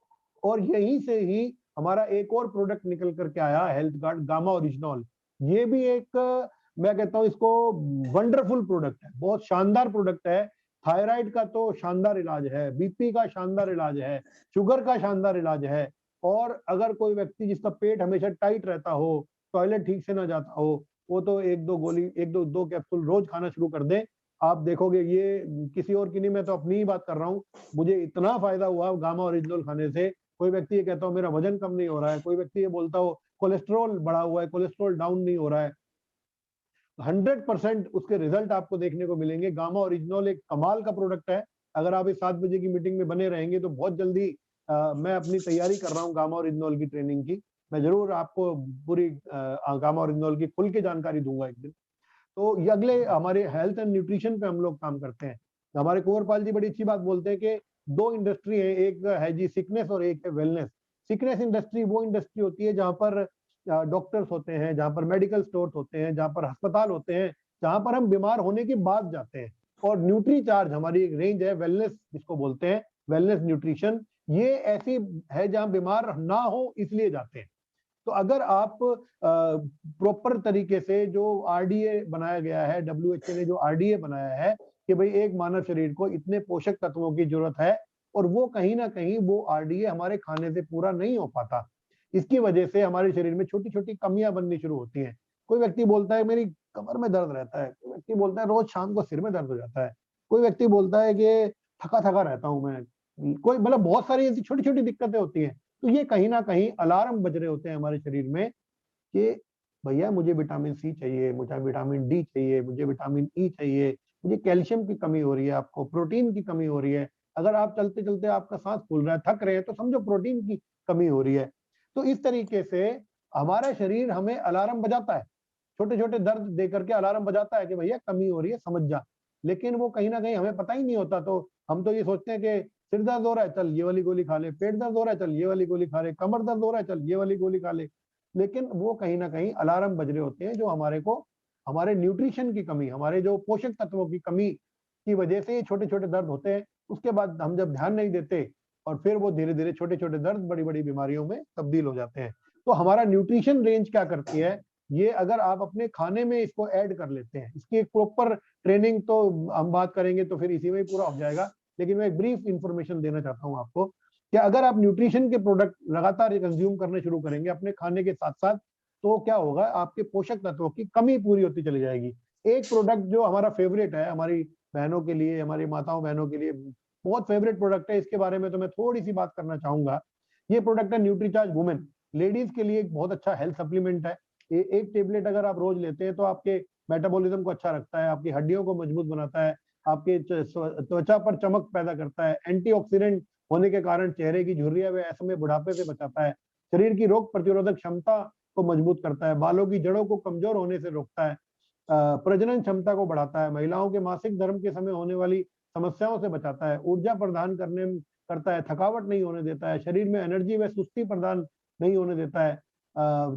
A: और यहीं से ही हमारा एक और प्रोडक्ट निकल करके आया, हेल्थ गार्ड गामा ओरिजिनल। ये भी एक, मैं कहता हूँ इसको, वंडरफुल प्रोडक्ट है, बहुत शानदार प्रोडक्ट है। थायराइड का तो शानदार इलाज है, बीपी का शानदार इलाज है, शुगर का शानदार इलाज है। और अगर कोई व्यक्ति जिसका पेट हमेशा टाइट रहता हो, टॉयलेट ठीक से ना जाता हो, वो तो एक दो गोली, एक दो दो कैप्सूल रोज खाना शुरू कर दे। आप देखोगे, ये किसी और की नहीं, मैं तो अपनी ही बात कर रहा हूँ, मुझे इतना फायदा हुआ गामा ओरिजिनल खाने से। कोई व्यक्ति ये कहता हो मेरा वजन कम नहीं हो रहा है, कोई व्यक्ति ये बोलता हो कोलेस्ट्रॉल बढ़ा हुआ है, कोलेस्ट्रॉल डाउन नहीं हो रहा है, 100% उसके रिजल्ट आपको देखने को मिलेंगे। गामा ओरिजिनल एक कमाल का प्रोडक्ट है। अगर आप इस 7 बजे की मीटिंग में बने रहेंगे तो बहुत जल्दी मैं अपनी तैयारी कर रहा हूँ गामा ओरिजिनल की ट्रेनिंग की। मैं जरूर आपको पूरी गामा ओरिजिनल की खुल के जानकारी दूंगा एक दिन। तो ये अगले हमारे हेल्थ एंड न्यूट्रिशन पे हम लोग काम करते हैं। हमारे कुंवरपाल जी बड़ी अच्छी बात बोलते हैं कि दो इंडस्ट्री है, एक है जी सिकनेस और एक है वेलनेस। सिकनेस इंडस्ट्री वो इंडस्ट्री होती है जहां पर डॉक्टर्स होते हैं, जहां पर मेडिकल स्टोर्स होते हैं, जहां पर अस्पताल होते हैं, जहां पर हम बीमार होने के बाद जाते हैं। और न्यूट्री चार्ज हमारी एक रेंज है, वेलनेस जिसको बोलते हैं, वेलनेस न्यूट्रिशन, ये ऐसी है जहां बीमार ना हो इसलिए जाते हैं। तो अगर आप प्रॉपर तरीके से, जो आरडीए बनाया गया है, डब्ल्यूएचओ ने जो आरडीए बनाया है कि भाई एक मानव शरीर को इतने पोषक तत्वों की जरूरत है, और वो कहीं ना कहीं वो आरडीए हमारे खाने से पूरा नहीं हो पाता। इसकी वजह से हमारे शरीर में छोटी छोटी कमियां बननी शुरू होती हैं। कोई व्यक्ति बोलता है मेरी कमर में दर्द रहता है, कोई व्यक्ति बोलता है रोज शाम को सिर में दर्द हो जाता है, कोई व्यक्ति बोलता है कि थका थका रहता हूं मैं, कोई, मतलब बहुत सारी ऐसी छोटी छोटी दिक्कतें होती हैं। तो ये कहीं ना कहीं अलार्म बज रहे होते हैं हमारे शरीर में कि भैया मुझे विटामिन सी चाहिए, मुझे विटामिन डी चाहिए, मुझे विटामिन ई चाहिए, मुझे कैल्शियम की कमी हो रही है, आपको प्रोटीन की कमी हो रही है। अगर आप चलते चलते आपका सांस फूल रहा है, थक रहे हैं, तो समझो प्रोटीन की कमी हो रही है। तो इस तरीके से हमारा शरीर हमें अलार्म बजाता है, छोटे छोटे दर्द दे करके अलार्म बजाता है कि भैया कमी हो रही है, समझ जा। लेकिन वो कहीं ना कहीं हमें पता ही नहीं होता। तो हम तो ये सोचते हैं कि सिर दर्द हो रहा है, चल ये वाली गोली खा ले, पेट दर्द हो रहा है, चल ये वाली गोली खा ले, कमर दर्द हो रहा है, चल ये वाली गोली खा ले। लेकिन वो कहीं ना कहीं अलार्म बज रहे होते हैं, जो हमारे को, हमारे न्यूट्रिशन की कमी, हमारे जो पोषक तत्वों की कमी की वजह से ये छोटे छोटे दर्द होते हैं। उसके बाद हम जब ध्यान नहीं देते और फिर वो धीरे धीरे छोटे छोटे दर्द बड़ी बड़ी बीमारियों में तब्दील हो जाते हैं। तो हमारा न्यूट्रिशन रेंज क्या करती है, ये अगर आप अपने खाने में इसको ऐड कर लेते हैं, इसकी एक प्रॉपर ट्रेनिंग तो हम बात करेंगे तो फिर इसी में ही पूरा हो जाएगा, लेकिन मैं एक ब्रीफ इंफॉर्मेशन देना चाहता हूँ आपको कि अगर आप न्यूट्रिशन के प्रोडक्ट लगातार कंज्यूम करने शुरू करेंगे अपने खाने के साथ साथ, तो क्या होगा, आपके पोषक तत्वों की कमी पूरी होती चली जाएगी। एक प्रोडक्ट जो हमारा फेवरेट है, हमारी बहनों के लिए, हमारी माताओं बहनों के लिए बहुत फेवरेट प्रोडक्ट है, इसके बारे में तो मैं थोड़ी सी बात करना चाहूंगा। ये प्रोडक्ट है न्यूट्रीचार्ज वुमेन। लेडीज के लिए एक बहुत अच्छा हेल्थ सप्लीमेंट है। एक टेबलेट अगर आप रोज लेते हैं तो आपके मेटाबॉलिज्म को अच्छा रखता है, आपकी हड्डियों को मजबूत बनाता है, आपके त्वचा पर चमक पैदा करता है, एंटीऑक्सीडेंट होने के कारण चेहरे की झुर्रियां व ऐसे में बुढ़ापे से बचाता है, शरीर की रोग प्रतिरोधक क्षमता को मजबूत करता है, बालों की जड़ों को कमजोर होने से रोकता है, प्रजनन क्षमता को बढ़ाता है, महिलाओं के मासिक धर्म के समय होने वाली समस्याओं से बचाता है, ऊर्जा प्रदान करता है, थकावट नहीं होने देता है, शरीर में एनर्जी व सुस्ती प्रदान नहीं होने देता है,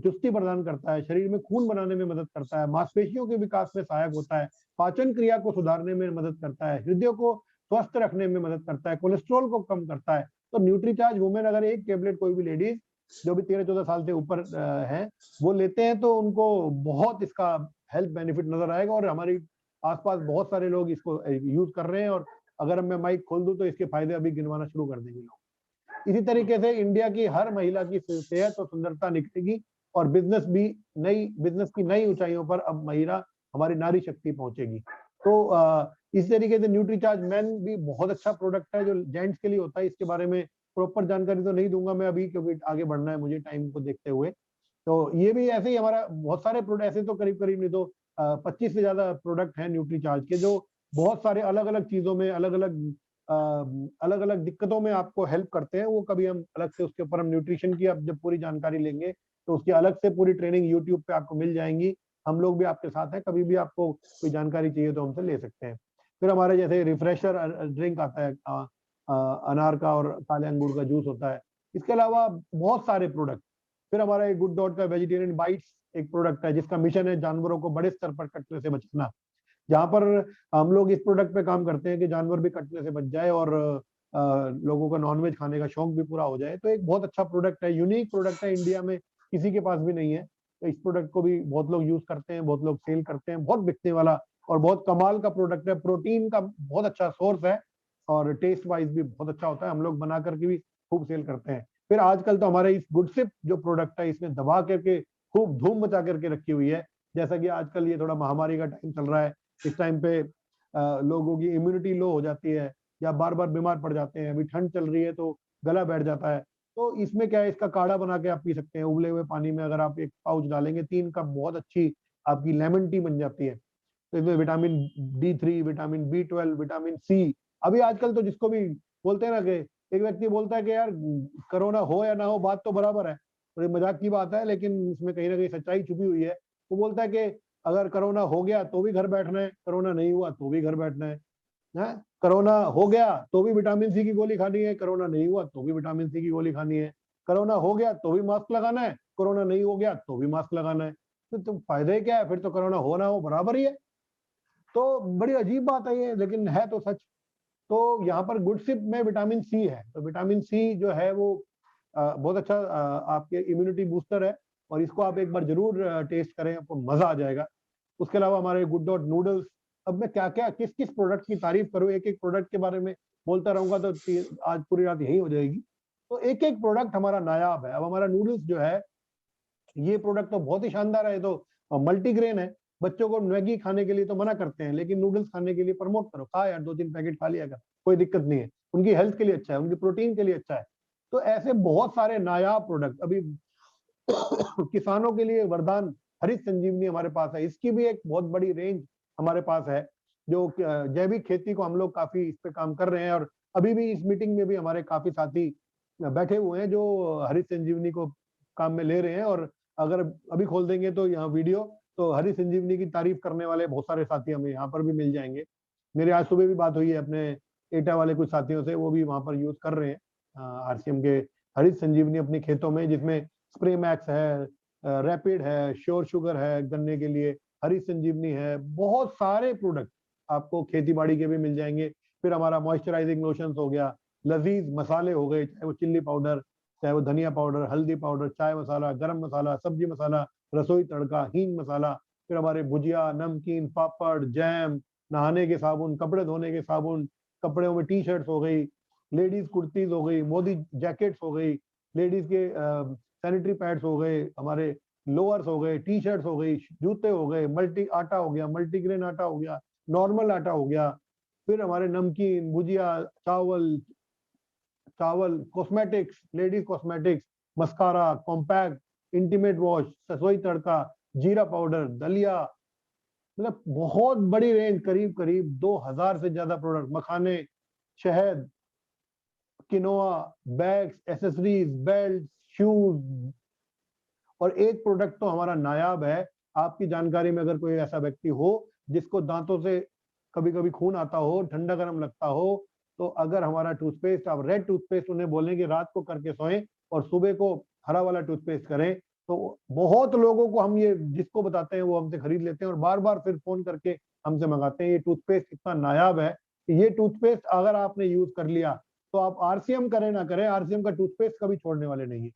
A: चुस्ती प्रदान करता है, शरीर में खून बनाने में मदद करता है, मांसपेशियों के विकास में सहायक होता है, पाचन क्रिया को सुधारने में मदद करता है, हृदय को स्वस्थ रखने में मदद करता है, कोलेस्ट्रॉल को कम करता है। तो न्यूट्रीचार्ज वुमेन अगर एक टेबलेट कोई भी लेडीज जो भी 13-14 साल से ऊपर है वो लेते हैं तो उनको बहुत इसका हेल्थ बेनिफिट नजर आएगा, और हमारी आसपास बहुत सारे लोग इसको यूज कर रहे हैं, और अगर मैं माइक खोल दूं तो इसके फायदे अभी गिनवाना शुरू कर देंगे लोग। इसी तरीके से इंडिया की हर महिला की सेहत और सुंदरता निखरेगी, और बिजनेस की नई ऊंचाइयों पर अब महिला हमारी नारी शक्ति पहुंचेगी। तो इस तरीके से न्यूट्रीचार्ज मैन भी बहुत अच्छा प्रोडक्ट है जो जेंट्स के लिए होता है। इसके बारे में प्रॉपर जानकारी तो नहीं दूंगा मैं अभी, क्योंकि आगे बढ़ना है मुझे टाइम को देखते हुए। तो ये भी ऐसे ही हमारा बहुत सारे प्रोडक्ट, ऐसे तो करीब करीब नहीं तो 25 से ज्यादा प्रोडक्ट हैं न्यूट्रीचार्ज के, जो बहुत सारे अलग अलग चीजों में अलग अलग दिक्कतों में आपको हेल्प करते हैं। वो कभी हम अलग से उसके ऊपर हम न्यूट्रिशन की अब जब पूरी जानकारी लेंगे तो उसकी अलग से पूरी ट्रेनिंग यूट्यूब पे आपको मिल जाएंगी। हम लोग भी आपके साथ हैं, कभी भी आपको कोई जानकारी चाहिए तो हमसे ले सकते हैं। फिर हमारे जैसे रिफ्रेशर ड्रिंक आता है, अनार का और काले अंगूर का जूस होता है। इसके अलावा बहुत सारे प्रोडक्ट। फिर हमारा एक गुड डॉट का वेजिटेरियन बाइट्स एक प्रोडक्ट है जिसका मिशन है जानवरों को बड़े स्तर पर कटने से बचाना, जहां पर हम लोग इस प्रोडक्ट पे काम करते हैं कि जानवर भी कटने से बच जाए और लोगों का नॉनवेज खाने का शौक भी पूरा हो जाए। तो एक बहुत अच्छा प्रोडक्ट है, यूनिक प्रोडक्ट है, इंडिया में किसी के पास भी नहीं है। तो इस प्रोडक्ट को भी बहुत लोग यूज करते हैं, बहुत लोग सेल करते हैं, बहुत बिकने वाला और बहुत कमाल का प्रोडक्ट है। प्रोटीन का बहुत अच्छा सोर्स है और टेस्ट वाइज भी बहुत अच्छा होता है, हम लोग बना करके भी खूब सेल करते हैं। फिर आजकल तो हमारे इस गुडसिप जो प्रोडक्ट है इसमें दबा करके खूब धूम मचा करके रखी हुई है। जैसा कि आजकल ये थोड़ा महामारी का टाइम चल रहा है, इस टाइम पे लोगों की इम्यूनिटी लो हो जाती है या बार बार बीमार पड़ जाते हैं, अभी ठंड चल रही है तो गला बैठ जाता है। तो इसमें क्या है, इसका काढ़ा बना के आप पी सकते हैं उबले हुए पानी में। अगर आप एक पाउच डालेंगे 3 कप, बहुत अच्छी आपकी लेमन टी बन जाती है। तो इसमें vitamin D3, vitamin B12, vitamin C। अभी आजकल तो जिसको भी बोलते हैं ना कि एक व्यक्ति बोलता है कि यार कोरोना हो या ना हो बात तो बराबर है, और ये मजाक की बात है लेकिन इसमें कहीं ना कहीं सच्चाई छुपी हुई है। वो बोलता है कि अगर कोरोना हो गया तो भी घर बैठना है, कोरोना नहीं हुआ तो भी घर बैठना है। कोरोना हो गया तो भी विटामिन सी की गोली खानी है, कोरोना नहीं हुआ तो भी विटामिन सी की गोली खानी है, कोरोना हो गया तो भी मास्क लगाना है, कोरोना नहीं हो गया तो भी मास्क लगाना है। तो फायदे क्या है, फिर तो कोरोना हो ना हो बराबर ही है। तो बड़ी अजीब बात है ये, लेकिन है तो सच। तो यहाँ पर गुडसिप में विटामिन सी है, तो विटामिन सी जो है वो बहुत अच्छा आपके इम्यूनिटी बूस्टर है, और इसको आप एक बार जरूर टेस्ट करें, आपको मजा आ जाएगा। उसके अलावा हमारे गुड डॉट नूडल्स। अब मैं क्या क्या किस किस प्रोडक्ट की तारीफ करूं, एक एक प्रोडक्ट के बारे में बोलता रहूंगा तो आज पूरी रात यही हो जाएगी। तो एक एक प्रोडक्ट हमारा नायाब है। अब हमारा नूडल्स जो है, ये प्रोडक्ट तो बहुत ही शानदार है। तो मल्टीग्रेन है, बच्चों को मैगी खाने के लिए तो मना करते हैं, लेकिन नूडल्स खाने के लिए प्रमोट करो, खा यार 2-3 पैकेट खा लिया कर, कोई दिक्कत नहीं है, उनकी हेल्थ के लिए अच्छा है, उनकी प्रोटीन के लिए अच्छा है। तो ऐसे बहुत सारे नायाब प्रोडक्ट अभी किसानों के लिए वरदान हरित संजीवनी हमारे पास है, इसकी भी एक बहुत बड़ी रेंज हमारे पास है। जो जैविक खेती को हम लोग काफी इस पे काम कर रहे हैं, और अभी भी इस मीटिंग में भी हमारे काफी साथी बैठे हुए हैं जो हरित संजीवनी को काम में ले रहे हैं। और अगर अभी खोल देंगे तो यहाँ वीडियो, तो हरित संजीवनी की तारीफ करने वाले बहुत सारे साथी हमें यहाँ पर भी मिल जाएंगे। मेरी आज सुबह भी बात हुई है अपने एटा वाले कुछ साथियों से, वो भी वहां पर यूज कर रहे हैं आरसीएम के हरित संजीवनी अपने खेतों में, जिसमें स्प्रे मैक्स है, रैपिड है, श्योर शुगर है गन्ने के लिए, हरित संजीवनी है, बहुत सारे प्रोडक्ट आपको खेती बाड़ी के भी मिल जाएंगे। फिर हमारा मॉइस्चराइजिंग लोशंस हो गया, लजीज मसाले हो गए, चाहे वो चिल्ली पाउडर, चाहे वो धनिया पाउडर, हल्दी पाउडर, चाय मसाला, गरम मसाला, सब्जी मसाला, रसोई तड़का, हींग मसाला, फिर हमारे भुजिया, नमकीन, पापड़, जैम, नहाने के साबुन, कपड़े धोने के साबुन, कपड़ों में टी शर्ट्स हो गई, लेडीज कुर्तीज हो गई, मोदी जैकेट्स हो गई, लेडीज के सैनिटरी पैड्स हो गए, हमारे लोअर्स हो गए, टी शर्ट्स हो गई, जूते हो गए, मल्टी आटा हो गया, मल्टीग्रेन आटा हो गया, नॉर्मल आटा हो गया, फिर हमारे नमकीन, भुजिया, चावल, cosmetics, ladies cosmetics, mascara, compact, intimate wash, रसोई तड़का, जीरा पाउडर, दलिया, मतलब बहुत बड़ी रेंज, करीब करीब 2000 से ज्यादा प्रोडक्ट, मखाने, शहद, quinoa, bags, accessories, belt, shoes. और एक प्रोडक्ट तो हमारा नायाब है, आपकी जानकारी में अगर कोई ऐसा व्यक्ति हो जिसको दांतों से कभी कभी खून आता हो, ठंडा गर्म लगता हो, तो अगर हमारा टूथपेस्ट, आप रेड टूथपेस्ट उन्हें बोलेंगे रात को करके सोएं और सुबह को हरा वाला टूथपेस्ट करें, तो बहुत लोगों को हम ये जिसको बताते हैं वो हमसे खरीद लेते हैं और बार बार फिर फोन करके हमसे मंगाते हैं। ये टूथपेस्ट इतना नायाब है कि ये टूथपेस्ट अगर आपने यूज कर लिया तो आप आरसीएम करें ना करें, आरसीएम का टूथपेस्ट कभी छोड़ने वाले नहीं है।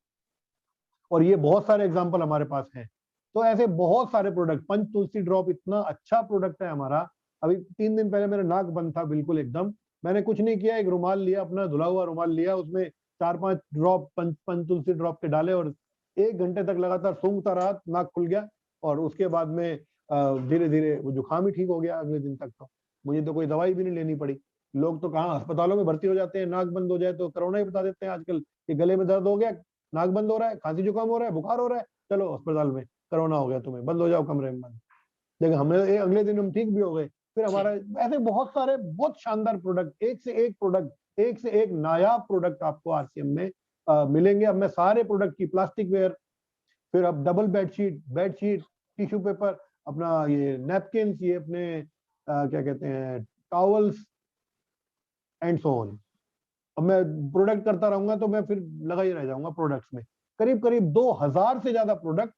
A: और ये बहुत सारे एग्जाम्पल हमारे पास हैं। तो ऐसे बहुत सारे प्रोडक्ट, पंच तुलसी ड्रॉप इतना अच्छा प्रोडक्ट है हमारा। अभी 3 दिन पहले मेरा नाक बंद था बिल्कुल एकदम, मैंने कुछ नहीं किया, एक रुमाल लिया, अपना धुला हुआ रुमाल लिया, उसमें 4-5 ड्रॉप पंच तुलसी ड्रॉप के डाले और 1 घंटे तक लगातार सूंघता रहा, नाक खुल गया। और उसके बाद में धीरे धीरे वो जुकाम ही ठीक हो गया अगले दिन तक। तो मुझे तो कोई दवाई भी नहीं लेनी पड़ी। लोग तो कहाँ अस्पतालों में भर्ती हो जाते हैं, नाक बंद हो जाए तो कोरोना ही बता देते हैं आजकल कि गले में दर्द हो गया, नाक बंद हो रहा है, खांसी जुकाम हो रहा है, बुखार हो रहा है, चलो अस्पताल में, कोरोना हो गया तुम्हें, बंद हो जाओ कमरे में बंद। लेकिन हमने अगले दिन हम ठीक भी हो गए। फिर हमारा ऐसे बहुत सारे बहुत शानदार प्रोडक्ट, एक से एक प्रोडक्ट, एक से एक नायाब प्रोडक्ट आपको आरसीएम में मिलेंगे। अब मैं सारे प्रोडक्ट की, प्लास्टिक वेयर, फिर अब डबल बेडशीट, टिश्यू पेपर, अपना ये नैपकिन, ये अपने क्या कहते हैं, टॉवल्स एंड सो ऑन। अब मैं प्रोडक्ट करता रहूंगा तो मैं फिर लगा ही रह जाऊंगा प्रोडक्ट्स में। करीब करीब 2000 से ज्यादा प्रोडक्ट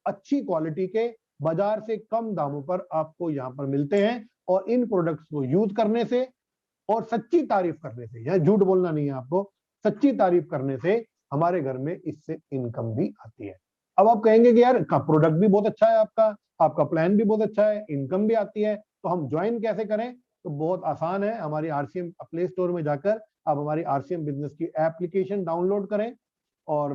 A: अच्छी क्वालिटी के बाजार से कम दामों पर आपको यहाँ पर मिलते हैं। और इन प्रोडक्ट्स को यूज करने से और सच्ची तारीफ करने से, यह झूठ बोलना नहीं है आपको, सच्ची तारीफ करने से हमारे घर में इससे इनकम भी आती है। अब आप कहेंगे कि यार प्रोडक्ट भी बहुत अच्छा है, आपका प्लान भी बहुत अच्छा है, इनकम भी आती है, तो हम ज्वाइन कैसे करें? तो बहुत आसान है, हमारी आरसीएम प्ले स्टोर में जाकर आप हमारी आरसीएम बिजनेस की एप्लीकेशन डाउनलोड करें और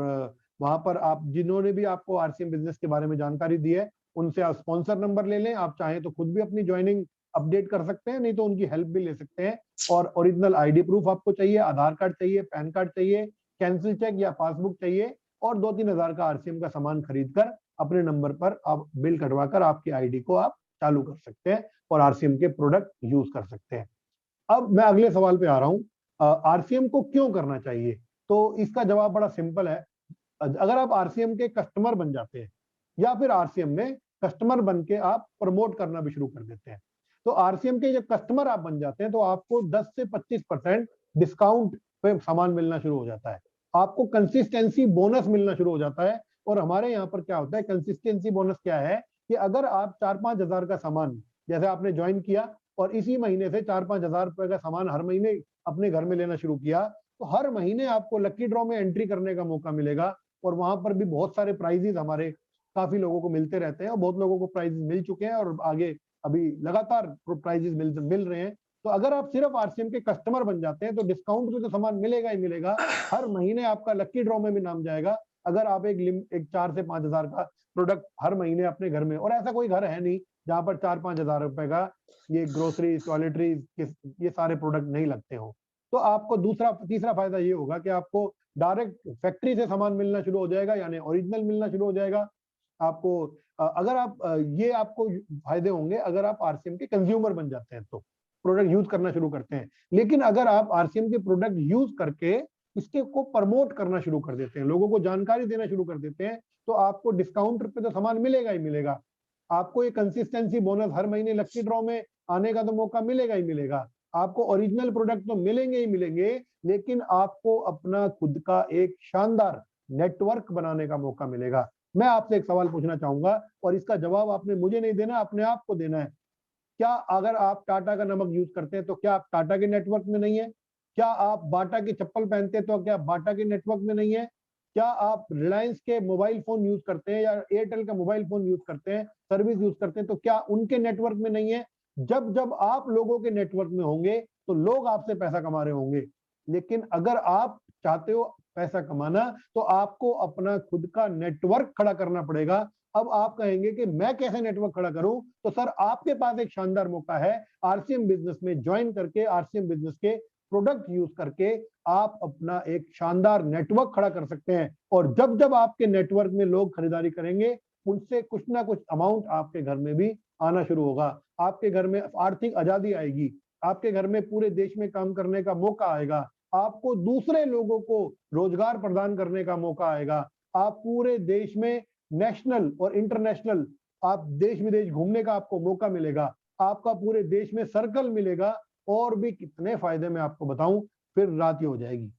A: वहां पर आप, जिन्होंने भी आपको आरसीएम बिजनेस के बारे में जानकारी दी है, उनसे आप स्पॉन्सर नंबर ले लें। आप चाहें तो खुद भी अपनी ज्वाइनिंग अपडेट कर सकते हैं, नहीं तो उनकी हेल्प भी ले सकते हैं। और ओरिजिनल आईडी प्रूफ आपको चाहिए, आधार कार्ड चाहिए, पैन कार्ड चाहिए, कैंसिल चेक या पासबुक चाहिए और 2-3 हजार का आरसीएम का सामान खरीद कर अपने नंबर पर आप बिल कटवाकर आपकी आईडी को आप चालू कर सकते हैं और आरसीएम के प्रोडक्ट यूज कर सकते हैं। अब मैं अगले सवाल पे आ रहा हूँ, आरसीएम को क्यों करना चाहिए? तो इसका जवाब बड़ा सिंपल है। अगर आप आरसीएम के कस्टमर बन जाते हैं या फिर आरसीएम में कस्टमर बन के आप प्रमोट करना भी शुरू कर देते हैं, तो आरसीएम के जब कस्टमर आप बन जाते हैं तो आपको 10 से 25% डिस्काउंट पे सामान मिलना शुरू हो जाता है, आपको कंसिस्टेंसी बोनस मिलना शुरू हो जाता है। और हमारे यहाँ पर क्या होता है, कंसिस्टेंसी बोनस क्या है कि अगर आप 4-5 हजार का सामान, जैसे आपने ज्वाइन किया और इसी महीने से 4-5 हजार रुपए का सामान हर महीने अपने घर में लेना शुरू किया, तो हर महीने आपको लकी ड्रॉ में एंट्री करने का मौका मिलेगा। और वहां पर भी बहुत सारे प्राइजेस हमारे काफी लोगों को मिलते रहते हैं और बहुत लोगों को प्राइजेस मिल चुके हैं और आगे अभी लगातार प्राइजेस मिल रहे हैं। तो अगर आप सिर्फ आरसीएम के कस्टमर बन जाते हैं तो डिस्काउंट में तो सामान मिलेगा ही मिलेगा, हर महीने आपका लकी ड्रॉ में भी नाम जाएगा अगर आप एक 4 से 5 हजार का प्रोडक्ट हर महीने अपने घर में, और ऐसा कोई घर है नहीं जहां पर 4-5 हजार रुपए का ये ग्रोसरी, टॉयलेटरीज, ये सारे प्रोडक्ट नहीं लगते हो। तो आपको तीसरा फायदा ये होगा कि आपको डायरेक्ट फैक्ट्री से सामान मिलना शुरू हो जाएगा, यानी ओरिजिनल मिलना शुरू हो जाएगा आपको। अगर आप ये आपको फायदे होंगे अगर आप आरसीएम के कंज्यूमर बन जाते हैं, तो प्रोडक्ट यूज करना शुरू करते हैं। लेकिन अगर आप आरसीएम के प्रोडक्ट यूज करके इसके को प्रमोट करना शुरू कर देते हैं, लोगों को जानकारी देना शुरू कर देते हैं, तो आपको डिस्काउंट पे तो सामान मिलेगा ही मिलेगा, आपको ये कंसिस्टेंसी बोनस हर महीने लकी ड्रॉ में आने का तो मौका मिलेगा ही मिलेगा, आपको ओरिजिनल प्रोडक्ट तो मिलेंगे ही मिलेंगे, लेकिन आपको अपना खुद का एक शानदार नेटवर्क बनाने का मौका मिलेगा। मैं आपसे एक सवाल पूछना चाहूंगा और इसका जवाब आपने मुझे नहीं देना, अपने आप को देना है। क्या अगर आप टाटा का नमक यूज करते हैं तो क्या आप टाटा के नेटवर्क में नहीं है? क्या आप बाटा की चप्पल पहनते हैं तो क्या बाटा के नेटवर्क में नहीं है? क्या आप रिलायंस के मोबाइल फोन यूज करते हैं या एयरटेल का मोबाइल फोन यूज करते हैं, सर्विस यूज करते हैं, तो क्या उनके नेटवर्क में नहीं है? जब जब आप लोगों के नेटवर्क में होंगे तो लोग आपसे पैसा कमा रहे होंगे। लेकिन अगर आप चाहते हो पैसा कमाना तो आपको अपना खुद का नेटवर्क खड़ा करना पड़ेगा। अब आप कहेंगे कि मैं कैसे नेटवर्क खड़ा करूं, तो सर आपके पास एक शानदार मौका है। आरसीएम बिजनेस में ज्वाइन करके आरसीएम बिजनेस के प्रोडक्ट यूज करके आप अपना एक शानदार नेटवर्क खड़ा कर सकते हैं। और जब जब आपके नेटवर्क में लोग खरीदारी करेंगे, उनसे कुछ ना कुछ अमाउंट आपके घर में भी आना शुरू होगा। आपके घर में आर्थिक आजादी आएगी, आपके घर में पूरे देश में काम करने का मौका आएगा, आपको दूसरे लोगों को रोजगार प्रदान करने का मौका आएगा, आप पूरे देश में नेशनल और इंटरनेशनल आप देश विदेश घूमने का आपको मौका मिलेगा, आपका पूरे देश में सर्कल मिलेगा, और भी कितने फायदे मैं आपको बताऊं, फिर रात ही हो जाएगी।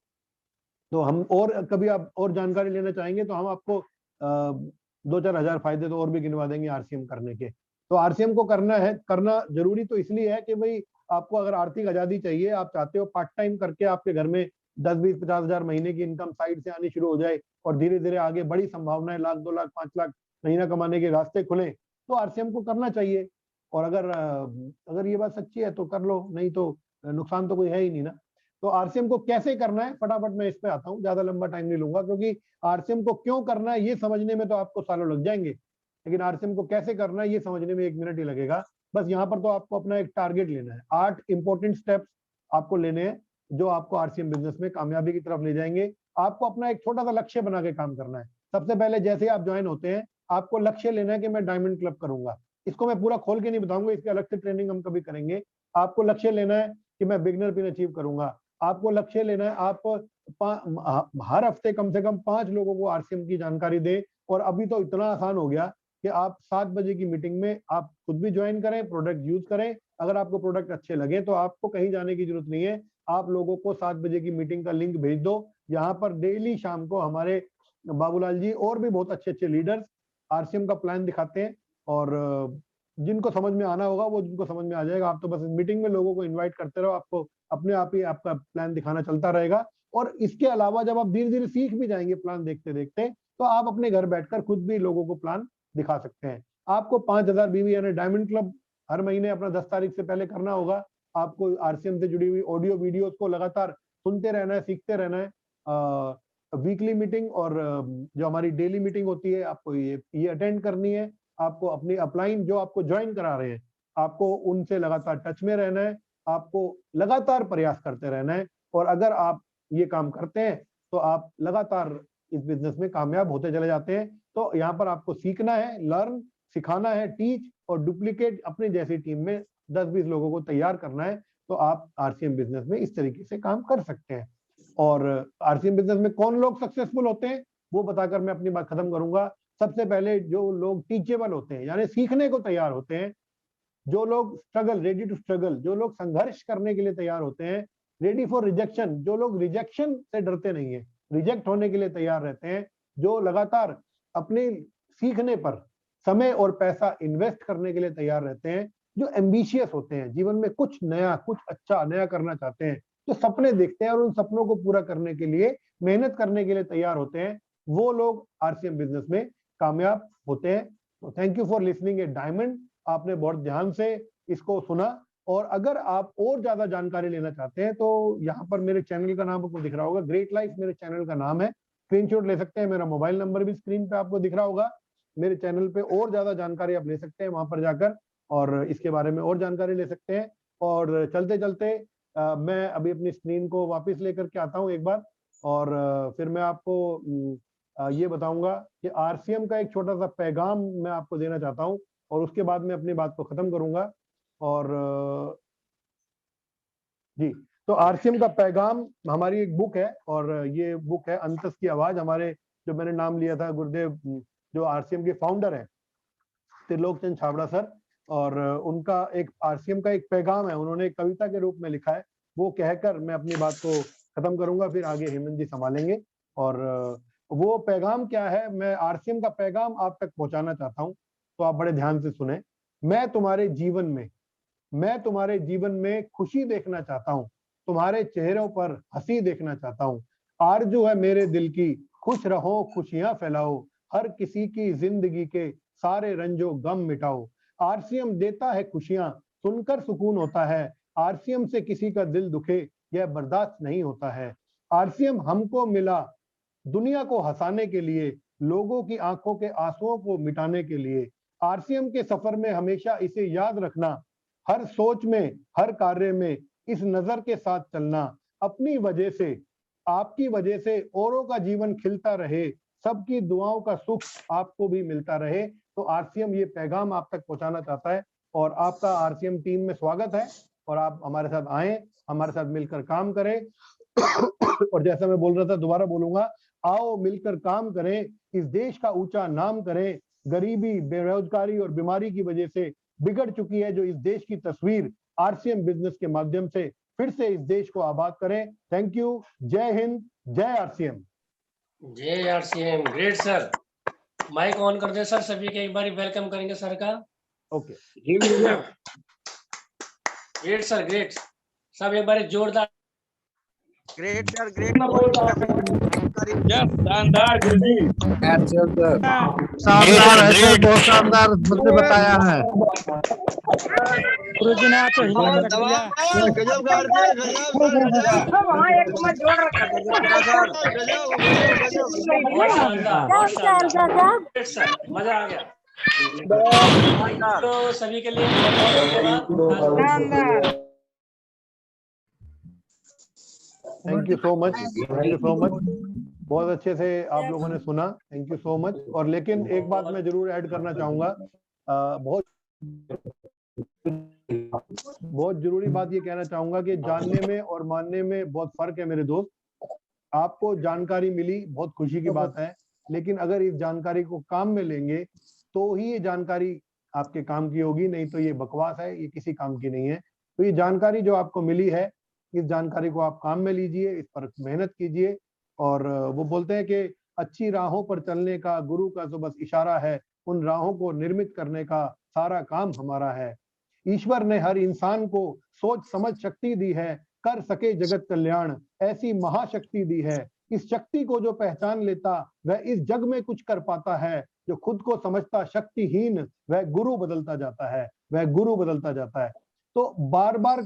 A: तो हम और कभी आप और जानकारी लेना चाहेंगे तो हम आपको 2-4 हजार फायदे तो और भी गिनवा देंगे आरसीएम करने के। तो आरसीएम को करना जरूरी तो इसलिए है कि भाई आपको अगर आर्थिक आजादी चाहिए, आप चाहते हो पार्ट टाइम करके आपके घर में 10-20-50 हजार महीने की इनकम साइड से आनी शुरू हो जाए और धीरे धीरे आगे बड़ी संभावनाएं 1 लाख 2 लाख 5 लाख महीना कमाने के रास्ते खुले, तो आरसीएम को करना चाहिए। और अगर ये बात सच्ची है तो कर लो, नहीं तो नुकसान तो कोई है ही नहीं ना। तो आरसीएम को कैसे करना है फटाफट मैं इस पे आता हूँ, ज्यादा लंबा टाइम नहीं लूंगा, क्योंकि आरसीएम को क्यों करना है ये समझने में तो आपको सालों लग जाएंगे, लेकिन आरसीएम को कैसे करना है ये समझने में 1 मिनट ही लगेगा। बस यहाँ पर तो आपको अपना एक टारगेट लेना है, 8 इंपॉर्टेंट स्टेप्स आपको लेने हैं जो आपको आरसीएम बिजनेस में कामयाबी की तरफ ले जाएंगे। आपको अपना एक छोटा सा लक्ष्य बना के काम करना है। सबसे पहले जैसे आप ज्वाइन होते हैं, आपको लक्ष्य लेना है कि मैं डायमंड क्लब करूंगा। इसको मैं पूरा खोल के नहीं बताऊंगा, इसके अलग से ट्रेनिंग हम कभी करेंगे। आपको लक्ष्य लेना है कि मैं बिगनर पिन अचीव करूंगा। आपको लक्ष्य लेना है आप हर हफ्ते कम से कम 5 लोगों को आरसीएम की जानकारी दें। और अभी तो इतना आसान हो गया कि आप 7 बजे की मीटिंग में आप खुद भी ज्वाइन करें, प्रोडक्ट यूज करें। अगर आपको प्रोडक्ट अच्छे लगे तो आपको कहीं जाने की जरूरत नहीं है, आप लोगों को 7 बजे की मीटिंग का लिंक भेज दो। यहाँ पर डेली शाम को हमारे बाबूलाल जी और भी बहुत अच्छे अच्छे लीडर्स आरसीएम का प्लान दिखाते हैं, और जिनको समझ में आना होगा वो जिनको समझ में आ जाएगा। आप तो बस मीटिंग में लोगों को इन्वाइट करते रहो, आपको अपने आप ही आपका प्लान दिखाना चलता रहेगा। और इसके अलावा जब आप धीरे धीरे सीख भी जाएंगे प्लान देखते देखते, तो आप अपने घर बैठकर खुद भी लोगों को प्लान दिखा सकते हैं। आपको 5000 बीवी यानी डायमंड क्लब हर महीने अपना 10 तारीख से पहले करना होगा। आपको आरसीएम से जुड़ी हुई ऑडियो वीडियोस को लगातार सुनते रहना है, सीखते रहना है। वीकली मीटिंग और जो हमारी डेली मीटिंग होती है आपको ये अटेंड करनी है। आपको अपनी अपलाइन जो आपको ज्वाइन करा रहे हैं, आपको उनसे लगातार टच में रहना है, आपको लगातार प्रयास करते रहना है। और अगर आप ये काम करते हैं तो आप लगातार इस बिजनेस में कामयाब होते चले जाते हैं। तो यहाँ पर आपको सीखना है, लर्न, सिखाना है, टीच, और डुप्लीकेट अपनी जैसी टीम में 10-20 लोगों को तैयार करना है। तो आप आरसीएम बिजनेस में इस तरीके से काम कर सकते हैं। और आरसीएम बिजनेस में कौन लोग सक्सेसफुल होते हैं वो बताकर मैं अपनी बात खत्म करूंगा। सबसे पहले जो लोग टीचेबल होते हैं, यानी सीखने को तैयार होते हैं, जो लोग स्ट्रगल, रेडी टू स्ट्रगल, जो लोग संघर्ष करने के लिए तैयार होते हैं, रेडी फॉर रिजेक्शन, जो लोग रिजेक्शन से डरते नहीं है, रिजेक्ट होने के लिए तैयार रहते हैं, जो लगातार अपने सीखने पर समय और पैसा इन्वेस्ट करने के लिए तैयार रहते हैं, जो एम्बिशियस होते हैं, जीवन में कुछ नया, कुछ अच्छा नया करना चाहते हैं, जो सपने देखते हैं और उन सपनों को पूरा करने के लिए मेहनत करने के लिए तैयार होते हैं, वो लोग आरसीएम बिजनेस में कामयाब होते हैं। तो thank you for listening A diamond. आपने बहुत ध्यान से इसको सुना। और अगर आप और ज्यादा जानकारी लेना चाहते हैं तो यहाँ पर मेरे चैनल का नाम आपको दिख रहा होगा, ग्रेट लाइफ मेरे चैनल का नाम है। स्क्रीनशॉट ले सकते हैं, मेरा मोबाइल नंबर भी स्क्रीन पे आपको दिख रहा होगा। मेरे चैनल पे और ज्यादा जानकारी आप ले सकते हैं वहां पर जाकर, और इसके बारे में और जानकारी ले सकते हैं। और चलते चलते मैं अभी अपनी स्क्रीन को वापस लेकर के आता हूँ एक बार, और फिर मैं आपको ये बताऊंगा कि आरसीएम का एक छोटा सा पैगाम मैं आपको देना चाहता हूँ, और उसके बाद मैं अपनी बात को खत्म करूंगा। और जी, तो आरसीएम का पैगाम हमारी एक बुक है, और ये बुक है अंतस की आवाज। हमारे जो मैंने नाम लिया था गुरुदेव, जो आरसीएम के फाउंडर है त्रिलोक चंद छाबड़ा सर, और उनका एक आरसीएम का एक पैगाम है, उन्होंने एक कविता के रूप में लिखा है। वो कहकर मैं अपनी बात को खत्म करूंगा, फिर आगे हेमंत जी संभालेंगे। और वो पैगाम क्या है, मैं आरसीएम का पैगाम आप तक पहुंचाना चाहता हूं, तो आप बड़े ध्यान से सुने। मैं तुम्हारे जीवन में खुशी देखना चाहता हूं। तुम्हारे चेहरों पर हंसी देखना चाहता हूँ। आरज़ू है मेरे दिल की, खुश रहो खुशियां फैलाओ, हर किसी की जिंदगी के सारे रंजो गम मिटाओ। आरसीएम देता है खुशियां, सुनकर सुकून होता है। आरसीएम से किसी का दिल दुखे, यह बर्दाश्त नहीं होता है। आरसीएम हमको मिला दुनिया को हंसाने के लिए, लोगों की आंखों के आंसुओं को मिटाने के लिए। आरसीएम के सफर में हमेशा इसे याद रखना, हर सोच में, हर कार्य में इस नजर के साथ चलना। अपनी वजह से, आपकी वजह से औरों का जीवन खिलता रहे, सबकी दुआओं का सुख आपको भी मिलता रहे। तो आरसीएम ये पैगाम आप तक पहुंचाना चाहता है और आपका आरसीएम टीम में स्वागत है और आप हमारे साथ आए, हमारे साथ मिलकर काम करें। और जैसा मैं बोल रहा था, दोबारा बोलूंगा, आओ मिलकर काम करें, इस देश का ऊंचा नाम करें। गरीबी, बेरोजगारी और बीमारी की वजह से बिगड़ चुकी है जो इस देश की तस्वीर, आरसीएम बिजनेस के माध्यम से फिर से इस देश को आबाद करें। Thank you. जय हिंद, जय आरसीएम।
C: जय RCM. Great sir. Mike on कर दे सर, सभी के एक बार वेलकम करेंगे सर का।
A: Okay,
C: great sir, great. सब एक बार जोरदार।
D: Great sir, great.
B: शानदार
A: शानदार है सर, बहुत शानदार मुझे बताया है।
E: गुरुजी ने आपको हिला के रख दिया।
D: गजब करते हैं, गजब
F: वहाँ एक में जोड़ रखा है।
C: बहुत शानदार, बहुत शानदार। ग्रेट सर, मजा आ गया। तो सभी के लिए
A: thank you so much, thank you so much. बहुत अच्छे से आप लोगों ने सुना, थैंक यू सो मच। और लेकिन एक बात मैं जरूर ऐड करना चाहूंगा, बहुत जरूरी बात ये कहना चाहूंगा कि जानने में और मानने में बहुत फर्क है मेरे दोस्त। आपको जानकारी मिली, बहुत खुशी की बात है, लेकिन अगर इस जानकारी को काम में लेंगे तो ही ये जानकारी आपके काम की होगी, नहीं तो ये बकवास है, ये किसी काम की नहीं है। तो ये जानकारी जो आपको मिली है, इस जानकारी को आप काम में लीजिए, इस पर मेहनत कीजिए। और वो बोलते हैं कि अच्छी राहों पर चलने का गुरु का तो बस इशारा है, उन राहों को निर्मित करने का सारा काम हमारा है। ईश्वर ने हर इंसान को सोच समझ शक्ति दी है, कर सके जगत कल्याण ऐसी महाशक्ति दी है। इस शक्ति को जो पहचान लेता वह इस जग में कुछ कर पाता है, जो खुद को समझता शक्तिहीन वह गुरु बदलता जाता है, वह गुरु बदलता जाता है। तो बार बार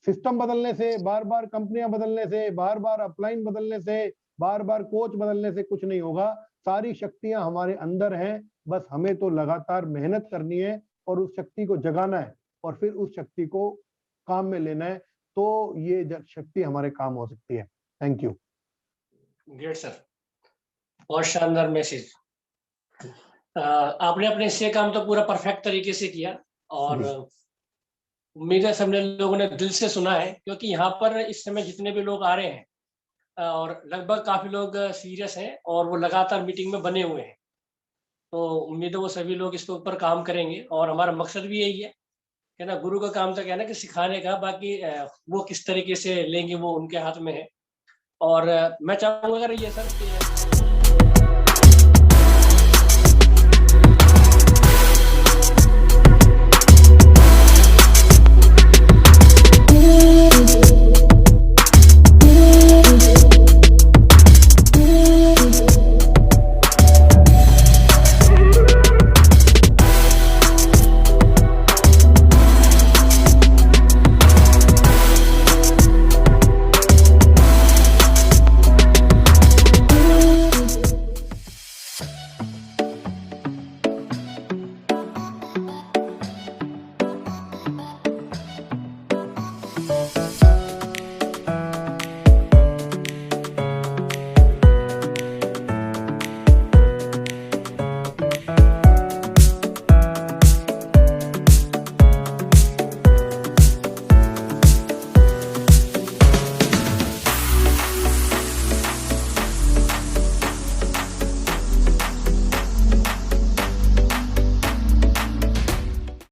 A: सिस्टम बदलने से, बार बार कंपनियां बदलने से, बार बार अपलाइन बदलने से, बार बार कोच बदलने से कुछ नहीं होगा। सारी शक्तियां हमारे अंदर हैं, बस हमें तो लगातार मेहनत करनी है और उस शक्ति को जगाना है और फिर उस शक्ति को काम में लेना है, तो ये शक्ति हमारे काम हो सकती है। Thank you.
C: ग्रेट सर, बहुत शानदार मैसेज। आपने अपने हिस्से काम तो पूरा परफेक्ट तरीके से किया और उम्मीद है सबने लोगों ने दिल से सुना है, क्योंकि यहाँ पर इस समय जितने भी लोग आ रहे हैं और लगभग काफी लोग सीरियस हैं और वो लगातार मीटिंग में बने हुए हैं। तो उम्मीद है वो सभी लोग इसके ऊपर काम करेंगे और हमारा मकसद भी यही है ना। गुरु का काम तो क्या है ना कि सिखाने का, बाकी वो किस तरीके से लेंगे वो उनके हाथ में है। और मैं चाहूँगा अगर ये सर